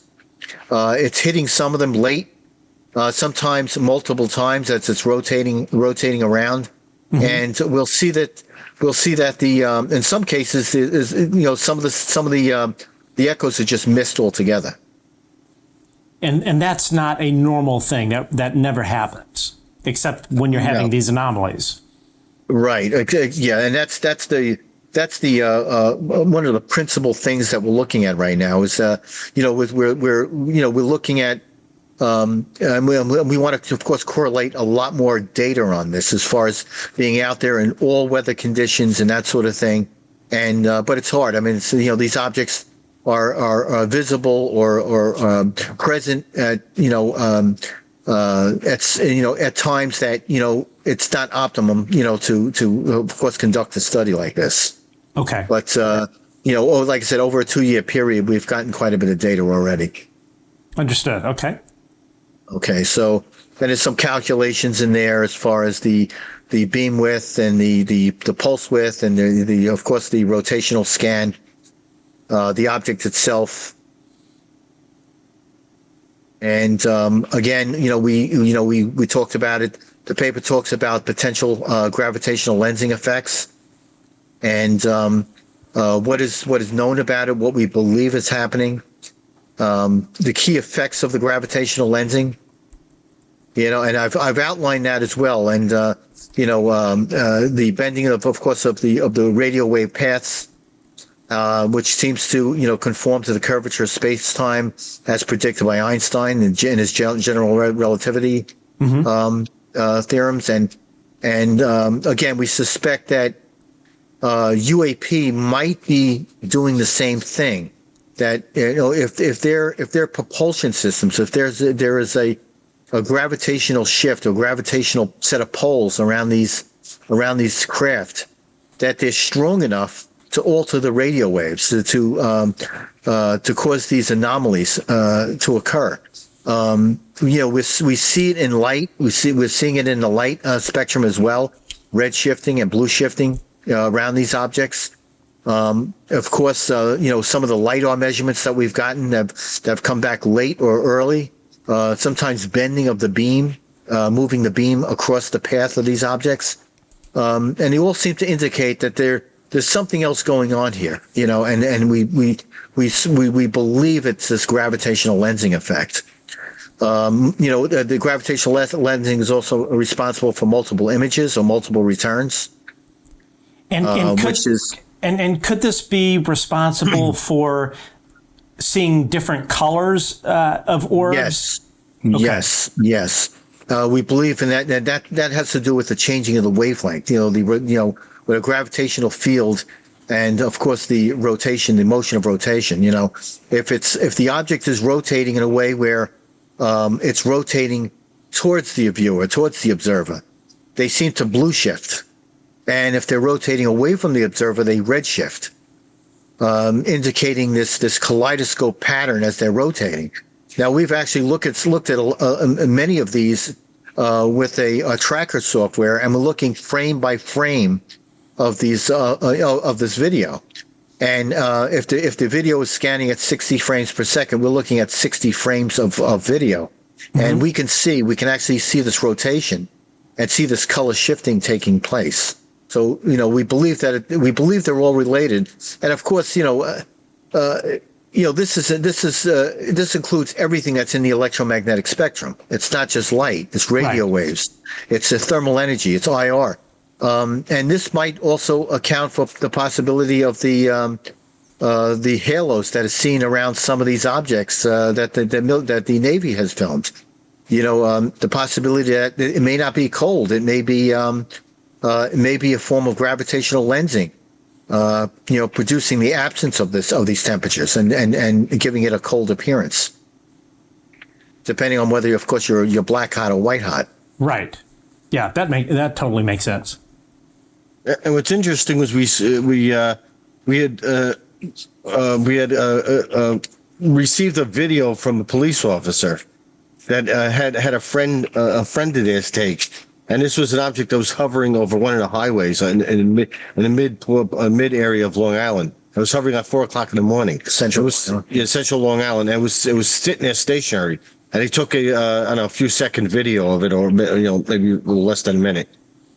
[SPEAKER 10] It's hitting some of them late, sometimes multiple times as it's rotating around. Mm-hmm. And we'll see that the in some cases some of the echoes are just missed altogether.
[SPEAKER 1] And that's not a normal thing. That never happens, except when you're having these anomalies.
[SPEAKER 10] Right. Yeah, and that's the one of the principal things that we're looking at right now is we're looking at and we want to, of course, correlate a lot more data on this as far as being out there in all weather conditions and that sort of thing. And but it's hard. I mean, these objects are visible or present at at times that it's not optimum to of course conduct a study like this.
[SPEAKER 1] Okay.
[SPEAKER 10] But like I said, over a 2-year period, we've gotten quite a bit of data already.
[SPEAKER 1] Understood. Okay.
[SPEAKER 10] Okay, so then there's some calculations in there as far as the beam width and the pulse width and the of course the rotational scan, the object itself, and again, we talked about it. The paper talks about potential gravitational lensing effects, and what is known about it, what we believe is happening. The key effects of the gravitational lensing, and I've outlined that as well. And, the bending of course, of the radio wave paths, which seems to, conform to the curvature of space-time as predicted by Einstein in his general relativity theorems. And again, we suspect that UAP might be doing the same thing. That if they're propulsion systems, if there is a gravitational shift or gravitational set of poles around these craft, that they're strong enough to alter the radio waves to cause these anomalies to occur. We see it in light. We're seeing it in the light spectrum as well, red shifting and blue shifting around these objects. Of course, some of the LiDAR measurements that we've gotten have come back late or early, sometimes bending of the beam, moving the beam across the path of these objects. And they all seem to indicate that there's something else going on here, and we believe it's this gravitational lensing effect. The gravitational lensing is also responsible for multiple images or multiple returns.
[SPEAKER 1] And could this be responsible for seeing different colors of orbs?
[SPEAKER 10] Yes. Okay. Yes. We believe in that. That has to do with the changing of the wavelength. With a gravitational field, and of course the rotation, the motion of rotation. If the object is rotating in a way where it's rotating towards the viewer, towards the observer, they seem to blue shift. And if they're rotating away from the observer, they redshift, indicating this kaleidoscope pattern as they're rotating. Now we've actually looked at many of these with a tracker software, and we're looking frame by frame of these of this video. And if the video is scanning at 60 frames per second, we're looking at 60 frames of video, and we can actually see this rotation and see this color shifting taking place. So we believe they're all related, and of course this includes everything that's in the electromagnetic spectrum. It's not just light; it's radio waves, it's a thermal energy, it's IR. And this might also account for the possibility of the halos that is seen around some of these objects that the Navy has filmed. The possibility that it may not be cold; it may be a form of gravitational lensing, producing the absence of these temperatures and giving it a cold appearance, depending on whether, of course, you're black hot or white hot.
[SPEAKER 1] Right. Yeah, that totally makes sense.
[SPEAKER 9] And what's interesting was we had received a video from a police officer that had a friend of theirs take, and this was an object that was hovering over one of the highways in the mid area of Long Island. It was hovering at 4:00 in the morning. Central Long Island. And it was sitting there stationary, and he took a few second video of it, or maybe a little less than a minute.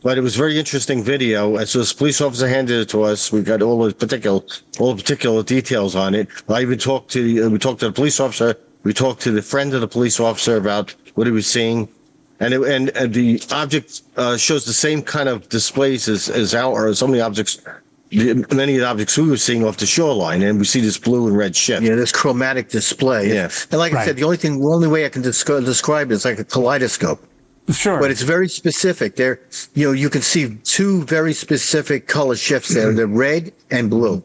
[SPEAKER 9] But it was a very interesting video, and so this police officer handed it to us. We got all the particular details on it. I even talked to the police officer. We talked to the friend of the police officer about what he was seeing, and the object shows the same kind of displays as some of the objects, many of the objects we were seeing off the shoreline, and we see this blue and red shift.
[SPEAKER 10] Yeah, this chromatic display.
[SPEAKER 9] Yeah,
[SPEAKER 10] and like I said, the only way I can describe it is like a kaleidoscope.
[SPEAKER 1] Sure.
[SPEAKER 10] But it's very specific. There, you can see two very specific color shifts there. They're red and blue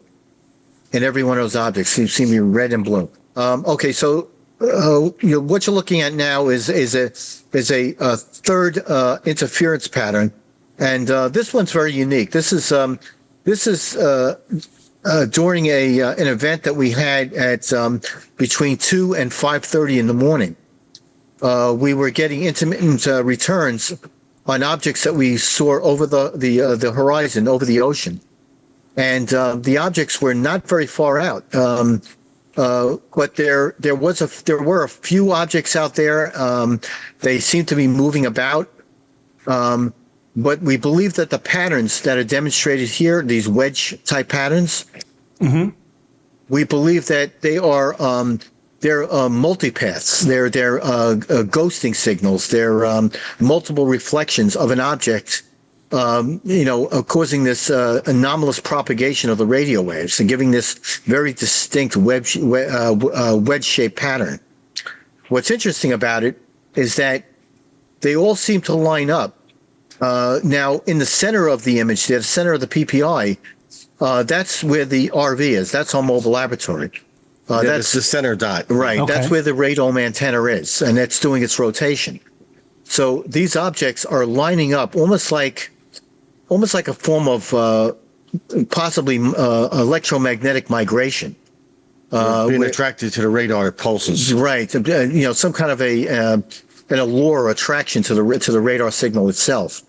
[SPEAKER 10] in every one of those objects. You see me red and blue. Okay, so what you're looking at now is a third interference pattern, and this one's very unique. This is during an event that we had at between 2 and 5:30 in the morning. We were getting intermittent returns on objects that we saw over the horizon, over the ocean, and the objects were not very far out. But there were a few objects out there. They seem to be moving about, but we believe that the patterns that are demonstrated here, these wedge type patterns, we believe that they are. They're multipaths. They're ghosting signals. They're multiple reflections of an object, causing this anomalous propagation of the radio waves and giving this very distinct wedge-shaped pattern. What's interesting about it is that they all seem to line up. Now, in the center of the image, the center of the PPI, that's where the RV is. That's our mobile laboratory.
[SPEAKER 9] That's the center dot.
[SPEAKER 10] Right.
[SPEAKER 1] Okay.
[SPEAKER 10] That's where the radome antenna is, and it's doing its rotation. So these objects are lining up almost like a form of possibly electromagnetic migration.
[SPEAKER 9] Being attracted to the radar pulses.
[SPEAKER 10] Right. Some kind of an allure or attraction to the radar signal itself.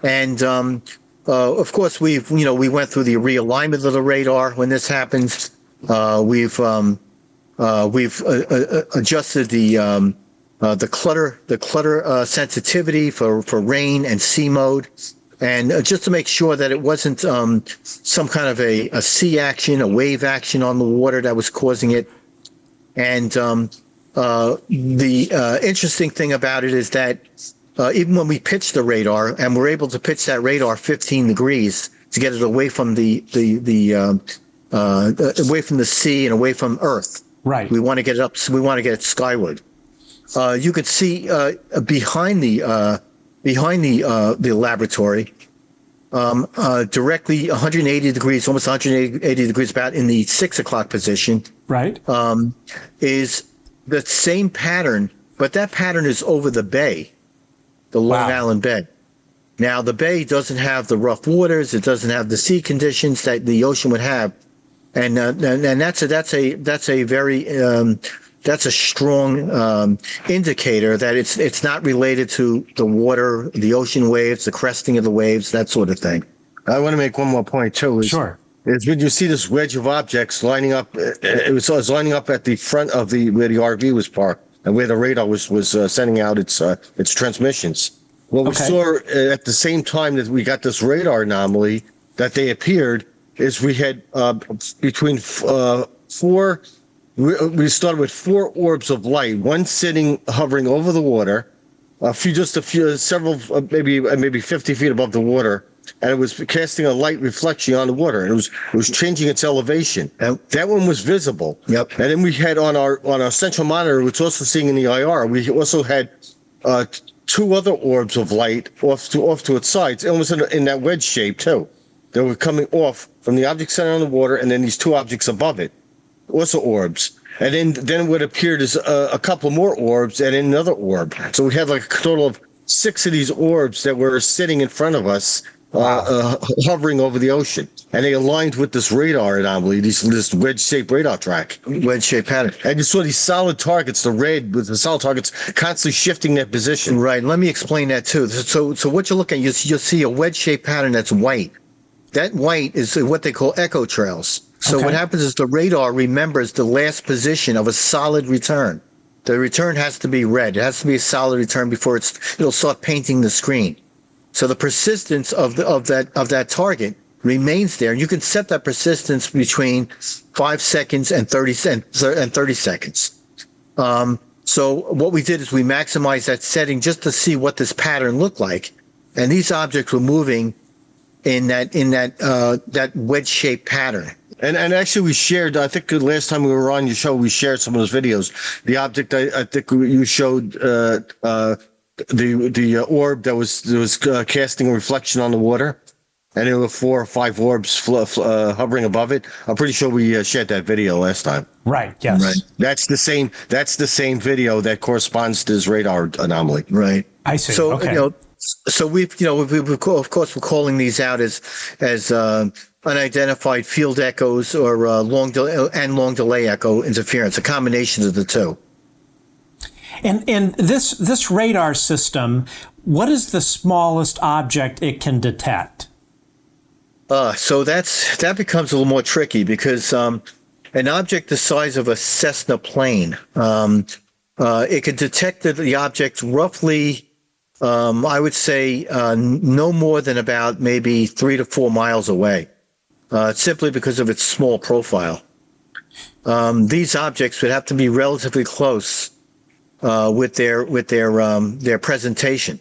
[SPEAKER 10] And of course, we went through the realignment of the radar when this happens. We've adjusted the clutter sensitivity for rain and sea mode, and just to make sure that it wasn't some kind of a sea action, a wave action on the water that was causing it. And the interesting thing about it is that even when we pitch the radar, and we're able to pitch that radar 15 degrees to get it away from away from the sea and away from Earth.
[SPEAKER 1] Right.
[SPEAKER 10] We want to get it up. We want to get it skyward. You could see behind the laboratory, directly 180 degrees, almost 180 degrees, about in the 6 o'clock position.
[SPEAKER 1] Right.
[SPEAKER 10] Is the same pattern, but that pattern is over the bay, the Long Island Bay. Now the bay doesn't have the rough waters. It doesn't have the sea conditions that the ocean would have. And that's a very that's a strong indicator that it's not related to the water, the ocean waves, the cresting of the waves, that sort of thing.
[SPEAKER 9] I want to make one more point too.
[SPEAKER 1] Sure.
[SPEAKER 9] Is when you see this wedge of objects lining up, it was lining up at the front of where the RV was parked and where the radar was sending out its transmissions. What we saw at the same time that we got this radar anomaly that they appeared is we had between four. We started with 4 orbs of light, one sitting hovering over the water, several, maybe 50 feet above the water. And it was casting a light reflection on the water, and it was changing its elevation. And that one was visible.
[SPEAKER 10] Yep.
[SPEAKER 9] And then we had on our central monitor, which also seeing in the IR, we also had 2 other orbs of light off to its sides, and it was in that wedge shape too. They were coming off from the object center on the water, and then these 2 objects above it, also orbs. And then what appeared is a couple more orbs, and then another orb. So we had like a total of 6 of these orbs that were sitting in front of us. Hovering over the ocean, and they aligned with this radar anomaly, this wedge-shaped radar track,
[SPEAKER 10] wedge-shaped pattern.
[SPEAKER 9] And you saw these solid targets, the red with the solid targets, constantly shifting their position.
[SPEAKER 10] Right. Let me explain that too. So what you're looking at, you'll see a wedge-shaped pattern that's white. That white is what they call echo trails. So what happens is the radar remembers the last position of a solid return. The return has to be red. It has to be a solid return before it'll start painting the screen. So the persistence of that target remains there. You can set that persistence between 5 seconds and 30 seconds. So what we did is we maximized that setting just to see what this pattern looked like, and these objects were moving in that wedge-shaped pattern.
[SPEAKER 9] And actually, we shared. I think the last time we were on your show, we shared some of those videos. The object I think you showed. The orb that was casting a reflection on the water, and there were 4 or 5 orbs hovering above it. I'm pretty sure we shared that video last time.
[SPEAKER 1] Right. Yes.
[SPEAKER 9] Right. That's the same video that corresponds to this radar anomaly.
[SPEAKER 10] Right.
[SPEAKER 1] I see.
[SPEAKER 10] So
[SPEAKER 1] okay.
[SPEAKER 10] So we've of course we're calling these out as unidentified field echoes or long delay echo interference, a combination of the two.
[SPEAKER 1] And this radar system, what is the smallest object it can detect?
[SPEAKER 10] So that becomes a little more tricky because an object the size of a Cessna plane, it could detect the object roughly, I would say, no more than about maybe 3 to 4 miles away, simply because of its small profile. These objects would have to be relatively close. With their presentation,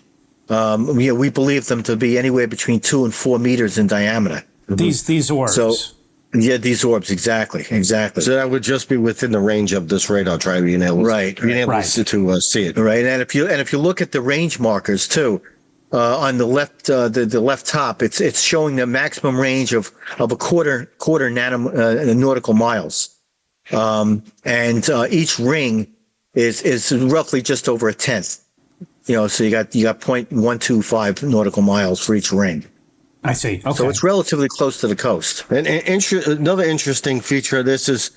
[SPEAKER 10] we believe them to be anywhere between 2 and 4 meters in diameter.
[SPEAKER 1] These orbs.
[SPEAKER 10] So, yeah, these orbs, exactly.
[SPEAKER 9] So that would just be within the range of this radar track, being able to see it.
[SPEAKER 10] Right, and if you look at the range markers too, on the left, the left top, it's showing the maximum range of a quarter nautical miles, and each ring is roughly just over a tenth. So you got 0.125 nautical miles for each ring.
[SPEAKER 1] I see. Okay.
[SPEAKER 10] So it's relatively close to the coast.
[SPEAKER 9] And another interesting feature of this is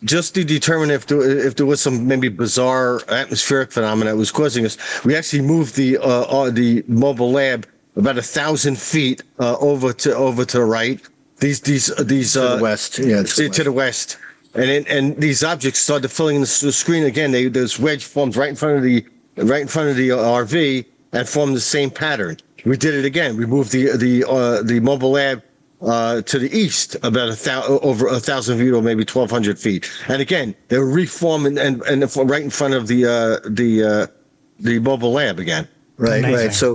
[SPEAKER 9] just to determine if there was some maybe bizarre atmospheric phenomena that was causing us. We actually moved the mobile lab about 1,000 feet over to the right. These to the
[SPEAKER 10] west.
[SPEAKER 9] Yeah, to the west. And these objects started filling in the screen again. This wedge formed right in front of the RV and formed the same pattern. We did it again. We moved the mobile lab to the east about over 1,000 feet or maybe 1,200 feet. And again, they were reforming and right in front of the mobile lab again.
[SPEAKER 10] Right. Amazing.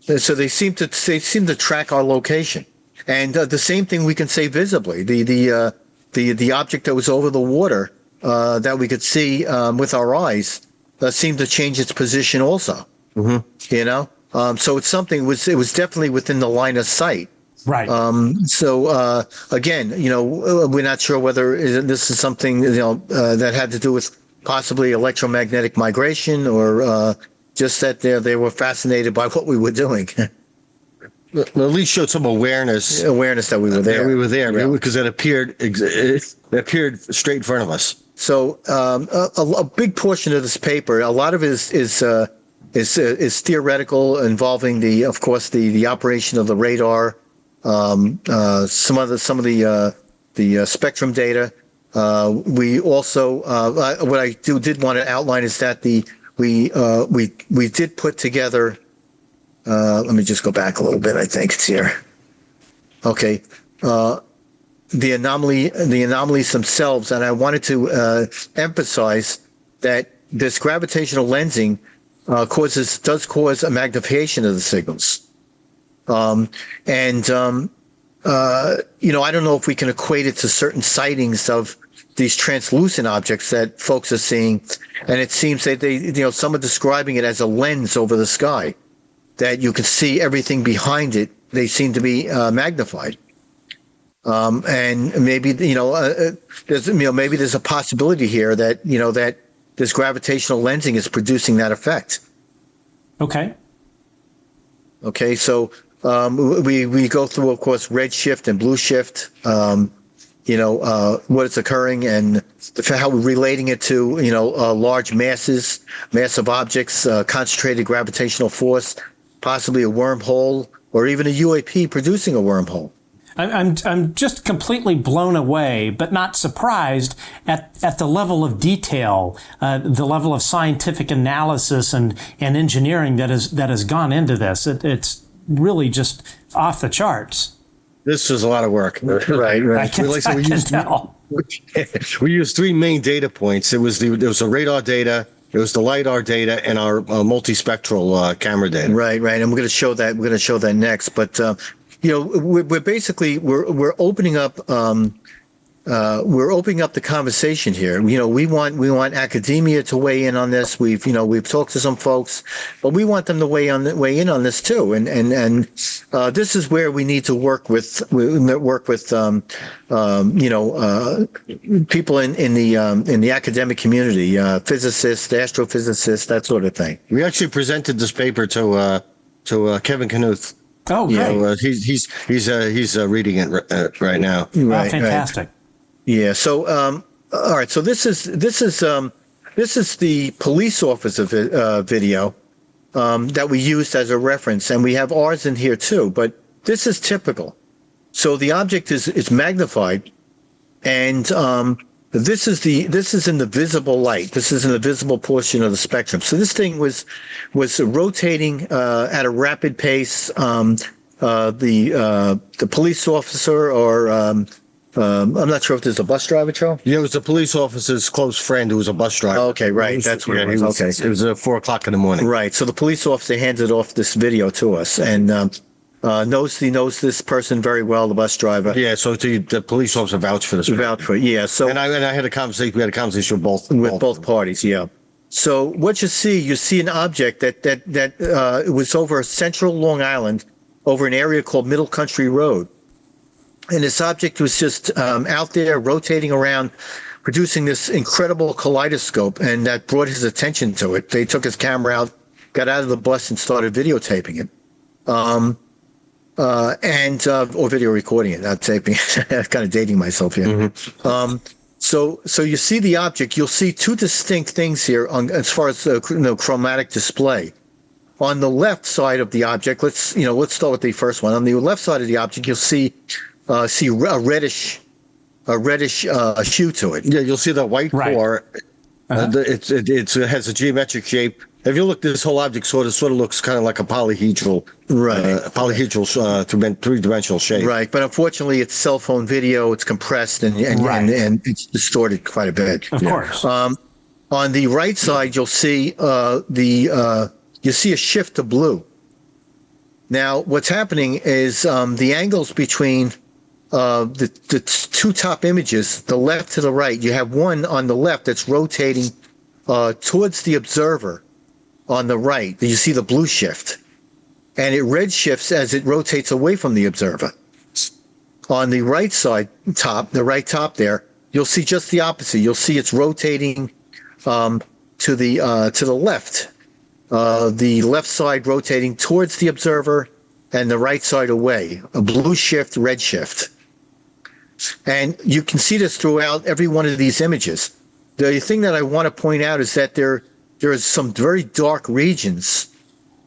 [SPEAKER 10] Right. So they seem to track our location, and the same thing we can say visibly. The object that was over the water that we could see with our eyes seemed to change its position also. Mm-hmm. So it's something. It was definitely within the line of sight.
[SPEAKER 1] Right.
[SPEAKER 10] So again, we're not sure whether this is something that had to do with possibly electromagnetic migration or just that they were fascinated by what we were doing.
[SPEAKER 9] Well, at least showed some awareness
[SPEAKER 10] that we were there.
[SPEAKER 9] Because it appeared straight in front of us.
[SPEAKER 10] So a big portion of this paper, a lot of it is theoretical, involving of course the operation of the radar, some of the spectrum data. We also what I did want to outline is that we did put together. Let me just go back a little bit. I think it's here. Okay. The anomalies themselves, and I wanted to emphasize that this gravitational lensing does cause a magnification of the signals. I don't know if we can equate it to certain sightings of these translucent objects that folks are seeing, and it seems that some are describing it as a lens over the sky, that you can see everything behind it. They seem to be magnified. And maybe there's a possibility here that that this gravitational lensing is producing that effect.
[SPEAKER 1] Okay.
[SPEAKER 10] So we go through, of course, redshift and blue shift. What is occurring and how we're relating it to large massive objects, concentrated gravitational force, possibly a wormhole, or even a UAP producing a wormhole.
[SPEAKER 1] I'm just completely blown away, but not surprised at the level of detail, the level of scientific analysis and engineering that has gone into this. It's really just off the charts.
[SPEAKER 9] This was a lot of work.
[SPEAKER 10] Right.
[SPEAKER 1] I can tell.
[SPEAKER 9] We used three main data points. It was the radar data, it was the LiDAR data, and our multi-spectral camera data.
[SPEAKER 10] Right. And we're going to show that. We're going to show that next. But we're basically we're opening up the conversation here. We want academia to weigh in on this. We've talked to some folks, but we want them to weigh in on this too. And this is where we need to work with people in the academic community, physicists, astrophysicists, that sort of thing.
[SPEAKER 9] We actually presented this paper to Kevin Knuth.
[SPEAKER 1] Oh, great.
[SPEAKER 9] He's reading it right now.
[SPEAKER 1] Right, oh, fantastic.
[SPEAKER 10] Right. Yeah. So, all right. So this is the police officer video that we used as a reference, and we have ours in here too. But this is typical. So the object is magnified, and this is in the visible light. This is in the visible portion of the spectrum. So this thing was rotating at a rapid pace. The police officer, or I'm not sure if there's a bus driver, Joe.
[SPEAKER 9] Yeah, it was the police officer's close friend who was a bus driver.
[SPEAKER 10] Oh, okay, right. That's what it was. Okay,
[SPEAKER 9] it was 4:00 in the morning.
[SPEAKER 10] Right. So the police officer handed off this video to us, and knows this person very well, the bus driver.
[SPEAKER 9] Yeah. So the police officer vouched for this.
[SPEAKER 10] Vouched for it. Yeah. So
[SPEAKER 9] and I had a conversation. We had a conversation with
[SPEAKER 10] both parties. Yeah. So what you see an object that was over central Long Island, over an area called Middle Country Road. And this object was just out there rotating around, producing this incredible kaleidoscope, and that brought his attention to it. They took his camera out, got out of the bus, and started videotaping it. Or video recording it, not taping it. I'm kind of dating myself here. Mm-hmm. So you see the object. You'll see two distinct things here as far as chromatic display. On the left side of the object, let's start with the first one. On the left side of the object, you'll see a reddish hue to it.
[SPEAKER 9] Yeah, you'll see the white core.
[SPEAKER 10] Uh-huh.
[SPEAKER 9] It has a geometric shape. If you look, this whole object sort of looks kind of like a polyhedral, three-dimensional shape.
[SPEAKER 10] Right, but unfortunately, it's cell phone video. It's compressed and it's distorted quite a bit.
[SPEAKER 1] Of course.
[SPEAKER 10] On the right side, you'll see you see a shift to blue. Now, what's happening is the angles between the two top images, the left to the right, you have one on the left that's rotating towards the observer on the right. You see the blue shift, and it red shifts as it rotates away from the observer. On the right side the right top there, you'll see just the opposite. You'll see it's rotating to the left. The left side rotating towards the observer, and the right side away. A blue shift, red shift. And you can see this throughout every one of these images. The thing that I want to point out is that there is some very dark regions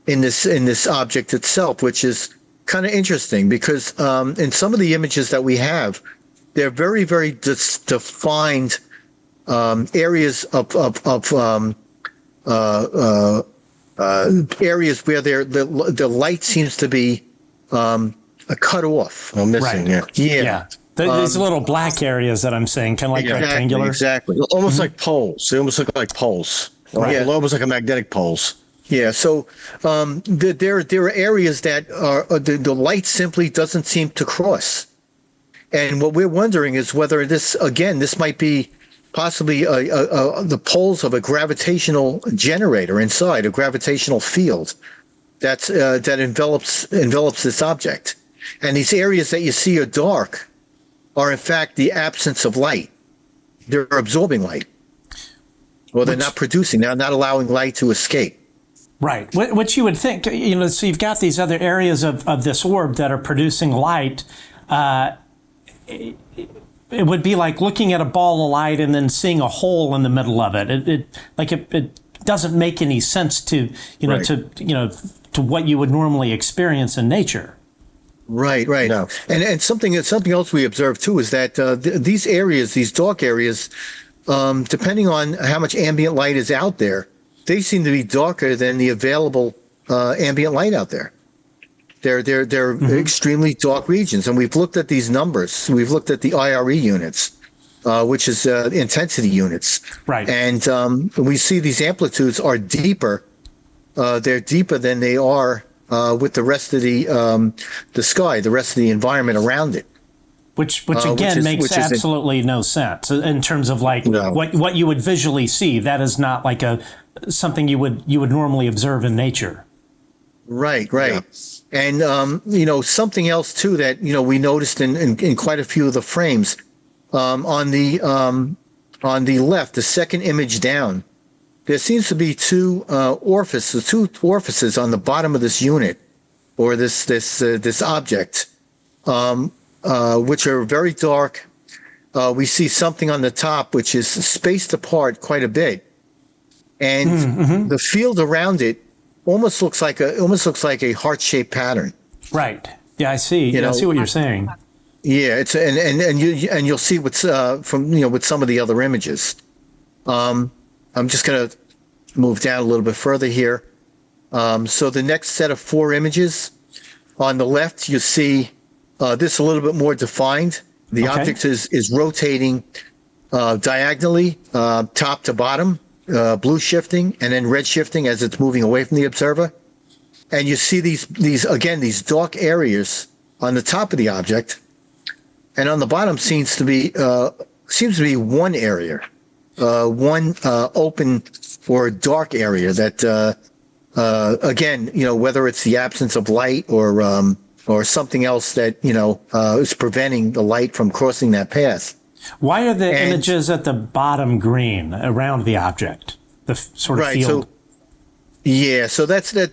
[SPEAKER 10] in this object itself, which is kind of interesting because in some of the images that we have, they're very, very defined areas of areas where the light seems to be cut off.
[SPEAKER 9] Oh, missing.
[SPEAKER 1] Right.
[SPEAKER 10] Yeah.
[SPEAKER 1] These little black areas that I'm saying, kind of like rectangular.
[SPEAKER 10] Exactly.
[SPEAKER 9] Almost like poles. They almost look like poles.
[SPEAKER 10] Right.
[SPEAKER 9] Yeah. Almost like a magnetic poles.
[SPEAKER 10] Yeah. So there are areas that are the light simply doesn't seem to cross. And what we're wondering is whether this might be possibly the poles of a gravitational generator inside a gravitational field that envelops this object. And these areas that you see are dark are in fact the absence of light. They're absorbing light. Well, they're not producing. They're not allowing light to escape.
[SPEAKER 1] Right. What you would think, so you've got these other areas of this orb that are producing light. It would be like looking at a ball of light and then seeing a hole in the middle of it. It doesn't make any sense to what you would normally experience in nature.
[SPEAKER 10] Right. No. And something else we observe too is that these areas, these dark areas, depending on how much ambient light is out there, they seem to be darker than the available ambient light out there. They're extremely dark regions, and we've looked at these numbers. We've looked at the IRE units, which is intensity units,
[SPEAKER 1] right?
[SPEAKER 10] And we see these amplitudes are deeper. They're deeper than they are with the rest of the sky, the rest of the environment around it.
[SPEAKER 1] Which again makes absolutely no sense in terms of what you would visually see. That is not like something you would normally observe in nature. Right.
[SPEAKER 10] Yeah. And something else too that we noticed in quite a few of the frames on the left, the second image down, there seems to be two orifices on the bottom of this unit or this object, which are very dark. We see something on the top which is spaced apart quite a bit, and the field around it almost looks like a heart-shaped pattern.
[SPEAKER 1] Right. Yeah, I see. I see what you're saying.
[SPEAKER 10] Yeah, it's and you'll see what's from with some of the other images. I'm just gonna move down a little bit further here. So the next set of 4 images on the left, you see this a little bit more defined. The object is rotating diagonally, top to bottom. Blue shifting and then red shifting as it's moving away from the observer, and you see these dark areas on the top of the object, and on the bottom seems to be one area, one open or dark area that again whether it's the absence of light or something else that is preventing the light from crossing that path. Why are the images at the bottom green around the object? The sort of field. So that's a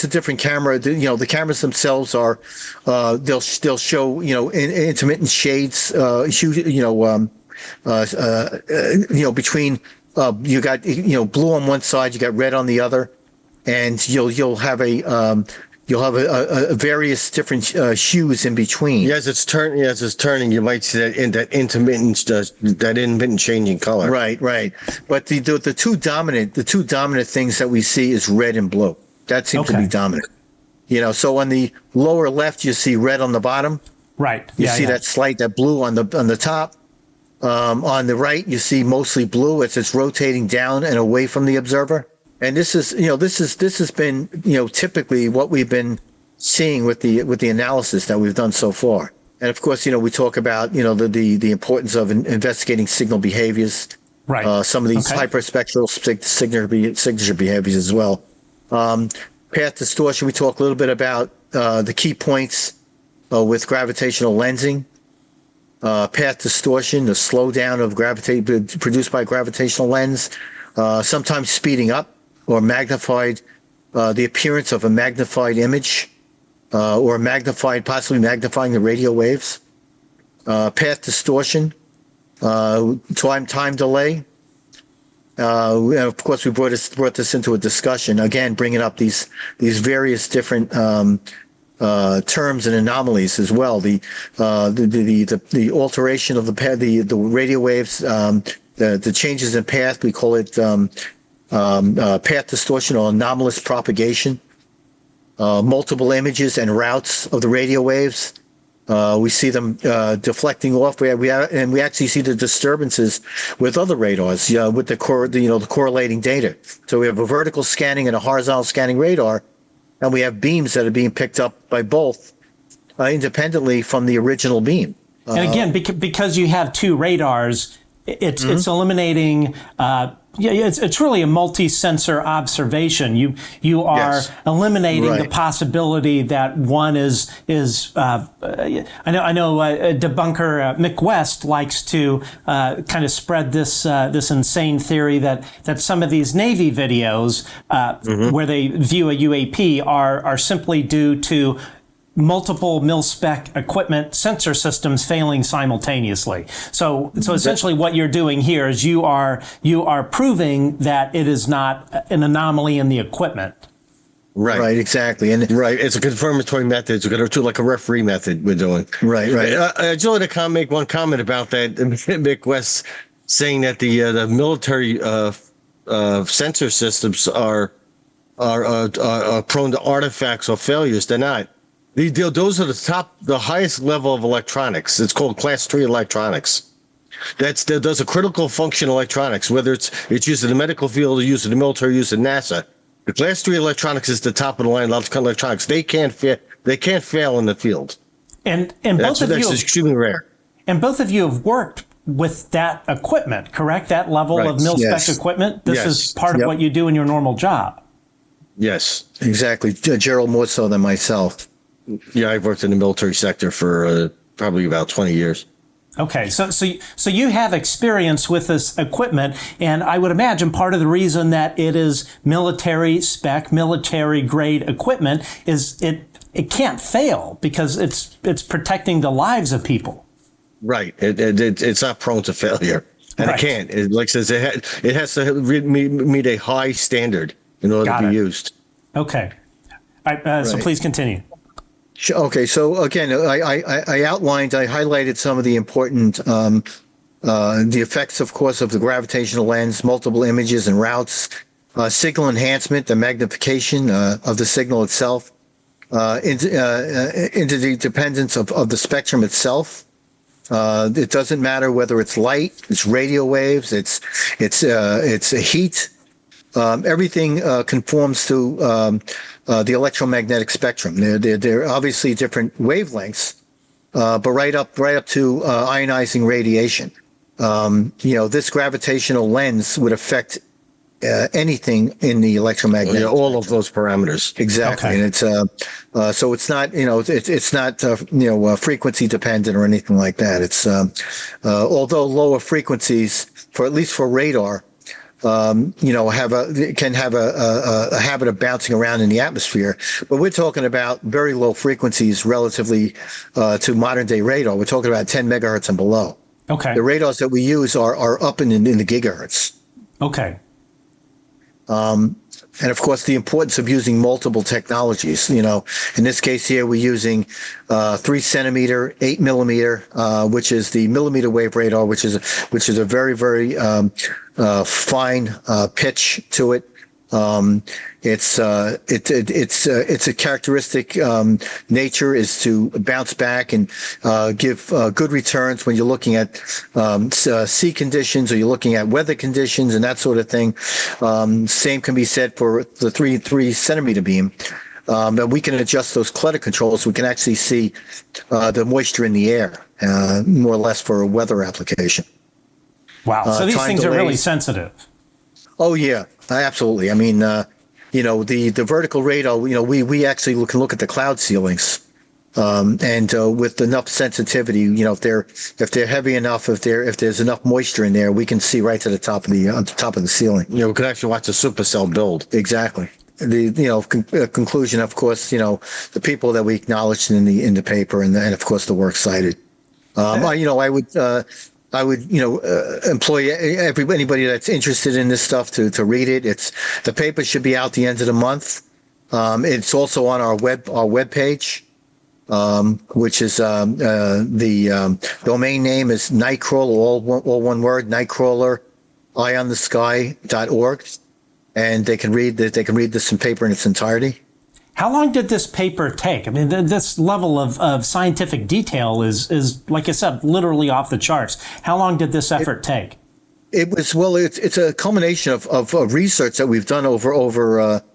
[SPEAKER 10] different camera. The cameras themselves are they'll show intermittent shades. Between you got blue on one side, you got red on the other, and you'll have a various different hues in between.
[SPEAKER 9] As it's turning, you might see that intermittent changing color.
[SPEAKER 10] Right. But the two dominant things that we see is red and blue. That seems to be dominant. So on the lower left, you see red on the bottom. Right. You see that blue on the top. On the right, you see mostly blue as it's rotating down and away from the observer. And this has been typically what we've been seeing with the analysis that we've done so far. And of course, we talk about the importance of investigating signal behaviors. Right. Some of these hyperspectral signature behaviors as well. Path distortion. We talk a little bit about the key points with gravitational lensing. Path distortion, the slowdown of produced by gravitational lens, sometimes speeding up or magnified, the appearance of a magnified image, or possibly magnifying the radio waves. Path distortion, time delay, And of course, we brought this into a discussion again, bringing up these various different terms and anomalies as well. The alteration of the radio waves, the changes in path. We call it path distortion or anomalous propagation. Multiple images and routes of the radio waves. We see them deflecting off. We actually see the disturbances with other radars, with the correlating data. So we have a vertical scanning and a horizontal scanning radar, and we have beams that are being picked up by both independently from the original beam.
[SPEAKER 1] And again, because you have two radars, it's eliminating. It's really a multi-sensor observation. You are eliminating the possibility that one is. I know. Debunker Mick West likes to kind of spread this insane theory that some of these Navy videos where they view a UAP are simply due to multiple mil-spec equipment sensor systems failing simultaneously. So essentially what you're doing here is you are proving that it is not an anomaly in the equipment.
[SPEAKER 10] Right, exactly. And
[SPEAKER 9] it's a confirmatory method. It's going to like a referee method we're doing.
[SPEAKER 10] Right.
[SPEAKER 9] I just wanted to make one comment about that. Mick West saying that the military sensor systems are prone to artifacts or failures. They're not. Those are the highest level of electronics. It's called Class 3 electronics. Those are critical function electronics, whether it's used in the medical field or used in the military, used in NASA. The Class 3 electronics is the top of the line electronics. They can't fail in the field.
[SPEAKER 1] And both of you
[SPEAKER 9] that's extremely rare.
[SPEAKER 1] And both of you have worked with that equipment, correct? That level of mil-spec equipment. This is part of what you do in your normal job.
[SPEAKER 9] Yes,
[SPEAKER 10] exactly. Gerald more so than myself.
[SPEAKER 9] Yeah, I've worked in the military sector for probably about 20 years.
[SPEAKER 1] Okay, so you have experience with this equipment, and I would imagine part of the reason that it is military spec, military grade equipment is it can't fail because it's protecting the lives of people.
[SPEAKER 9] Right. It's not prone to failure, and it can't. Like I says, it has to meet a high standard in order to be used.
[SPEAKER 1] Okay. All right, so please continue.
[SPEAKER 10] Okay, so again, I highlighted some of the important, the effects, of course, of the gravitational lens, multiple images and routes, signal enhancement, the magnification of the signal itself, into the dependence of the spectrum itself. It doesn't matter whether it's light, it's radio waves, it's heat. Everything conforms to the electromagnetic spectrum. They're obviously different wavelengths, but right up to ionizing radiation. This gravitational lens would affect anything in the electromagnetic.
[SPEAKER 9] All of those parameters.
[SPEAKER 10] Exactly, and it's so it's not it's not frequency dependent or anything like that. It's although lower frequencies at least for radar. Can have a habit of bouncing around in the atmosphere, but we're talking about very low frequencies relatively to modern day radar. We're talking about 10 megahertz and below.
[SPEAKER 1] Okay.
[SPEAKER 10] The radars that we use are up in the gigahertz.
[SPEAKER 1] Okay.
[SPEAKER 10] And of course, the importance of using multiple technologies. In this case here, we're using 3 centimeter, 8 millimeter, which is the millimeter wave radar, which is a very, very fine pitch to it. Its a characteristic nature is to bounce back and give good returns when you're looking at sea conditions or you're looking at weather conditions and that sort of thing. Same can be said for the 3 centimeter beam. That we can adjust those clutter controls. We can actually see the moisture in the air, more or less for a weather application.
[SPEAKER 1] Wow! So these things are really sensitive.
[SPEAKER 10] Oh yeah, absolutely. I mean, the vertical radar. We actually can look at the cloud ceilings, and with enough sensitivity, if they're heavy enough, if there's enough moisture in there, we can see right to the top of the ceiling.
[SPEAKER 9] We can actually watch a supercell build.
[SPEAKER 10] Exactly. The conclusion, of course, the people that we acknowledged in the paper, and of course the works cited. I would I would, employ anybody that's interested in this stuff to read it. The paper should be out the end of the month. It's also on our web page, which is the domain name is Nightcrawler, all one word, Nightcrawler, eyeonthesky.org, and they can read this in paper in its entirety.
[SPEAKER 1] How long did this paper take? I mean, this level of scientific detail is, like I said, literally off the charts. How long did this effort take?
[SPEAKER 10] It's a culmination of research that we've done over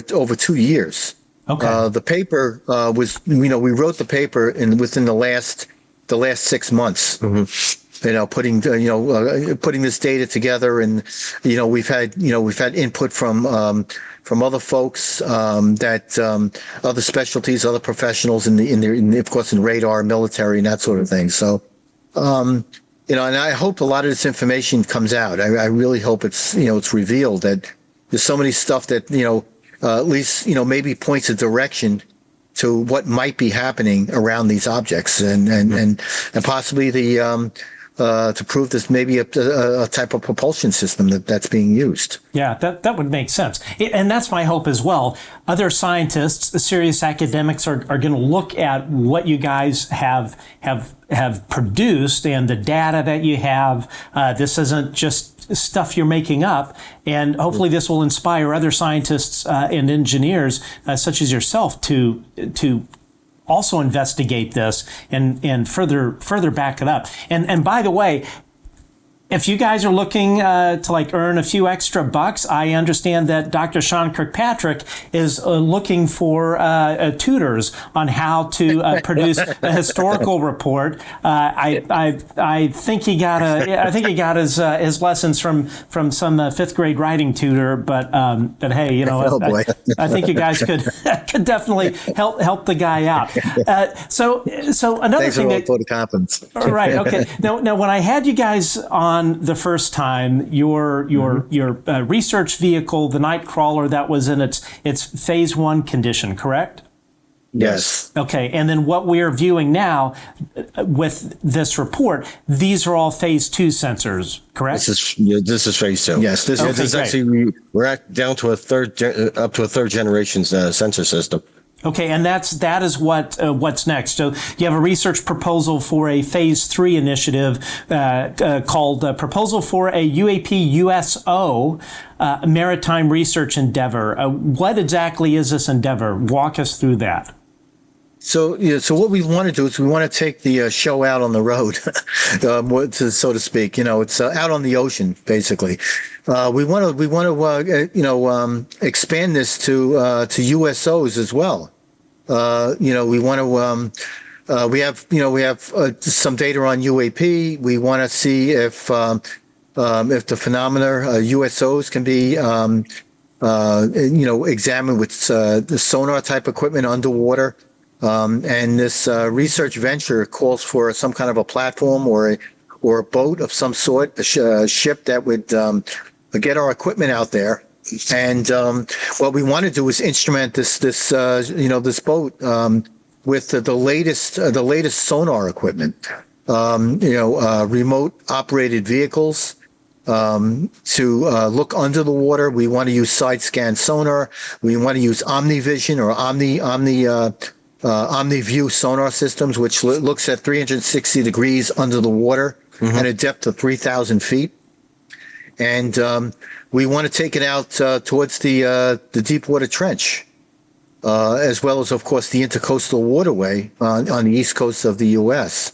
[SPEAKER 10] 2 years.
[SPEAKER 1] Okay.
[SPEAKER 10] The paper was, we wrote the paper within the last 6 months. Mm-hmm. Putting this data together, and we've had input from other folks, other specialties, other professionals of course in radar, military, and that sort of thing. So, and I hope a lot of this information comes out. I really hope it's revealed that there's so many stuff that at least maybe points a direction to what might be happening around these objects, and possibly to prove this maybe a type of propulsion system that's being used.
[SPEAKER 1] Yeah, that would make sense. And that's my hope as well. Other scientists, serious academics are going to look at what you guys have produced and the data that you have. This isn't just stuff you're making up. And hopefully this will inspire other scientists and engineers such as yourself to also investigate this and further back it up. And by the way, if you guys are looking to earn a few extra bucks, I understand that Dr. Sean Kirkpatrick is looking for tutors on how to produce a historical report. I think he got his lessons from some fifth grade writing tutor. But hey,
[SPEAKER 10] oh boy.
[SPEAKER 1] I think you guys could definitely help the guy out. So another
[SPEAKER 10] Thanks
[SPEAKER 1] thing
[SPEAKER 10] for the confidence.
[SPEAKER 1] Right. Okay. Now, when I had you guys on the first time, your research vehicle, the Nightcrawler, that was in its phase 1 condition, correct?
[SPEAKER 10] Yes.
[SPEAKER 1] Okay. And then what we are viewing now with this report, these are all phase 2 sensors, correct?
[SPEAKER 9] This is phase 2. Yes. This is actually we're down to up to a third generation sensor system.
[SPEAKER 1] Okay, and that is what's next. So you have a research proposal for a phase 3 initiative called Proposal for a UAP USO Maritime Research Endeavor. What exactly is this endeavor? Walk us through that.
[SPEAKER 10] So what we want to do is we want to take the show out on the road, so to speak. It's out on the ocean, basically. We want to expand this to USOs as well. We want to we have some data on UAP. We want to see if the phenomena USOs can be examined with the sonar type equipment underwater. And this research venture calls for some kind of a platform or a boat of some sort, a ship that would get our equipment out there. And what we want to do is instrument this boat with the latest sonar equipment, remote operated vehicles to look under the water. We want to use side scan sonar. We want to use OmniVision or OmniView sonar systems, which looks at 360 degrees under the water at a depth of 3,000 feet. And we want to take it out towards the deep water trench, as well as, of course, the intercoastal waterway on the east coast of the U.S.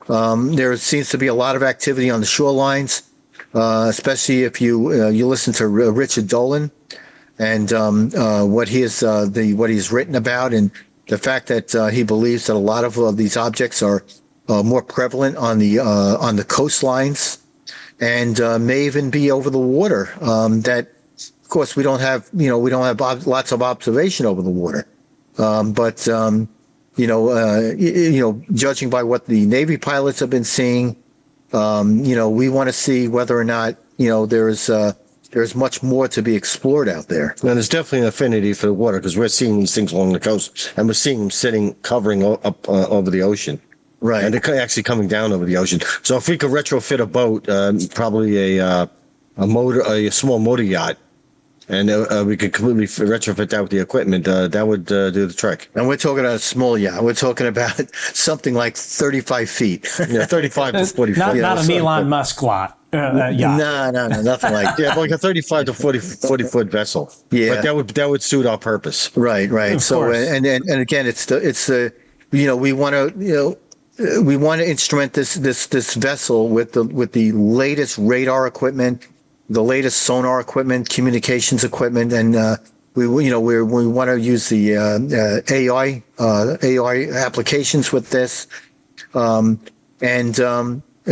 [SPEAKER 10] There seems to be a lot of activity on the shorelines, especially if you listen to Richard Dolan and what he's written about, and the fact that he believes that a lot of these objects are more prevalent on the coastlines, and may even be over the water. That, of course, we don't have lots of observation over the water, but judging by what the Navy pilots have been seeing, we want to see whether or not there's much more to be explored out there.
[SPEAKER 9] And there's definitely an affinity for the water, because we're seeing these things along the coast, and we're seeing them covering up over the ocean.
[SPEAKER 10] Right.
[SPEAKER 9] And they're actually coming down over the ocean. So if we could retrofit a boat, probably a small motor yacht, and we could completely retrofit that with the equipment, that would do the trick.
[SPEAKER 10] And we're talking about a small yacht. We're talking about something like 35 feet.
[SPEAKER 9] Yeah, 35 to 40
[SPEAKER 1] not,
[SPEAKER 9] feet.
[SPEAKER 1] not an Elon Musk yacht.
[SPEAKER 10] No, nothing like
[SPEAKER 9] Yeah, like a 35 to 40 foot vessel.
[SPEAKER 10] Yeah.
[SPEAKER 9] But that would suit our purpose.
[SPEAKER 10] Right.
[SPEAKER 1] Of
[SPEAKER 10] So,
[SPEAKER 1] course.
[SPEAKER 10] and again, it's the, we want to, we want to instrument this vessel with the latest radar equipment, the latest sonar equipment, communications equipment, and we want to use the AI applications with this, and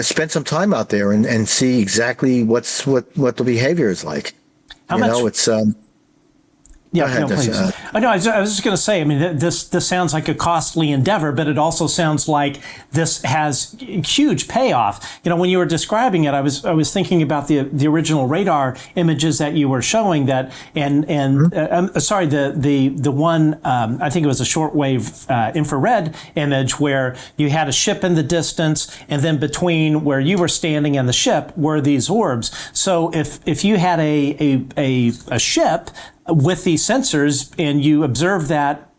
[SPEAKER 10] spend some time out there and see exactly what the behavior is like.
[SPEAKER 1] How much?
[SPEAKER 10] It's
[SPEAKER 1] Yeah,
[SPEAKER 10] ahead,
[SPEAKER 1] no, please. I was just going to say, I mean, this sounds like a costly endeavor, but it also sounds like this has huge payoff. You know, when you were describing it, I was thinking about the original radar images that you were showing that, sorry, the one, I think it was a shortwave infrared image where you had a ship in the distance, and then between where you were standing and the ship were these orbs. So if you had a ship with these sensors, and you observe that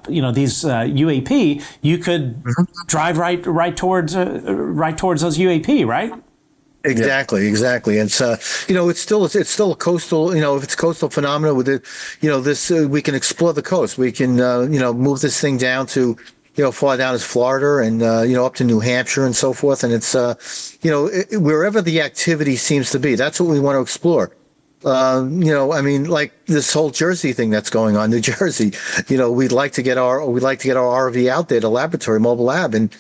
[SPEAKER 1] these UAP, you could drive right towards those UAP, right?
[SPEAKER 10] Exactly. And it's still a coastal, if it's a coastal phenomenon with it, this, we can explore the coast. We can, move this thing down to, far down as Florida and, up to New Hampshire and so forth. And it's, wherever the activity seems to be, that's what we want to explore. Like this whole Jersey thing that's going on, New Jersey, we'd like to get our RV out there, the laboratory, mobile lab, and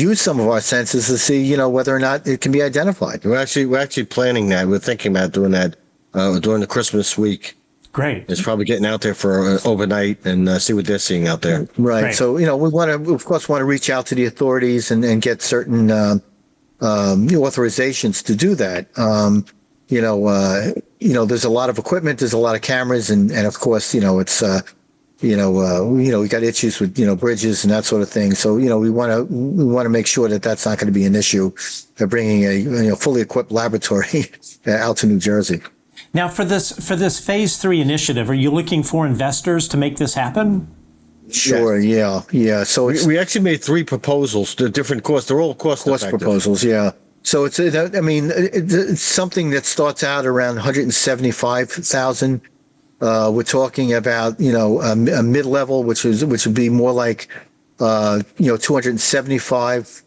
[SPEAKER 10] use some of our senses to see, whether or not it can be identified.
[SPEAKER 9] We're actually planning that. We're thinking about doing that during the Christmas week.
[SPEAKER 1] Great.
[SPEAKER 9] It's probably getting out there for overnight and see what they're seeing out there.
[SPEAKER 10] Right.
[SPEAKER 1] Great.
[SPEAKER 10] So, we of course want to reach out to the authorities and get certain authorizations to do that. There's a lot of equipment, there's a lot of cameras, and of course, it's, we got issues with, bridges and that sort of thing. So, we want to make sure that that's not going to be an issue of bringing a fully equipped laboratory out to New Jersey.
[SPEAKER 1] Now, for this phase 3 initiative, are you looking for investors to make this happen?
[SPEAKER 10] Sure. Yeah. So
[SPEAKER 9] we actually made 3 proposals. The different costs. They're all cost
[SPEAKER 10] proposals. Yeah. So it's something that starts out around 175,000. We're talking about, a mid-level, which would be more like, 275,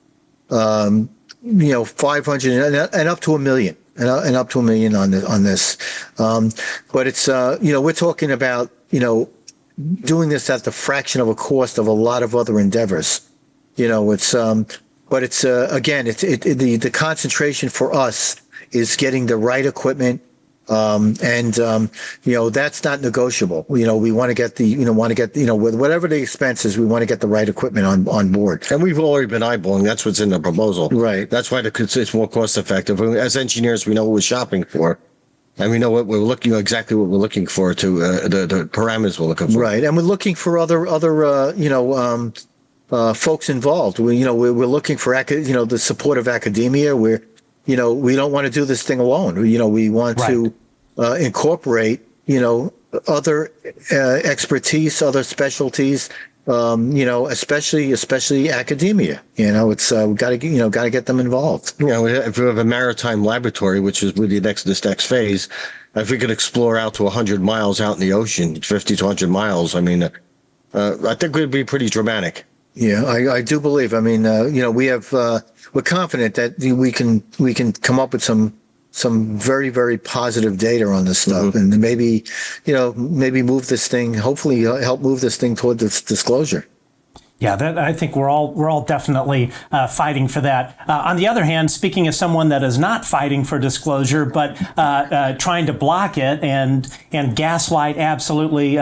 [SPEAKER 10] 500 and up to $1 million. And up to $1 million on this. But it's, we're talking about, doing this at the fraction of a cost of a lot of other endeavors. But it's, again, the concentration for us is getting the right equipment. That's not negotiable. We want to get with whatever the expenses, we want to get the right equipment on board.
[SPEAKER 9] And we've already been eyeballing. That's what's in the proposal.
[SPEAKER 10] Right.
[SPEAKER 9] That's why it's more cost effective. As engineers, we know what we're shopping for. And we know what we're looking, exactly what we're looking for to the parameters we're looking for.
[SPEAKER 10] Right. And we're looking for other folks involved. We're looking for, the support of academia. We don't want to do this thing alone. We want to incorporate, other expertise, other specialties, especially academia. It's we got to get them involved.
[SPEAKER 9] If we have a maritime laboratory, which is really this next phase, if we could explore out to 100 miles out in the ocean, 50 to 100 miles, I think it would be pretty dramatic.
[SPEAKER 10] Yeah, I do believe. We have we're confident that we can come up with some very, very positive data on this stuff, and maybe move this thing. Hopefully, help move this thing toward this disclosure.
[SPEAKER 1] Yeah, I think we're all definitely fighting for that. On the other hand, speaking as someone that is not fighting for disclosure, but trying to block it and gaslight absolutely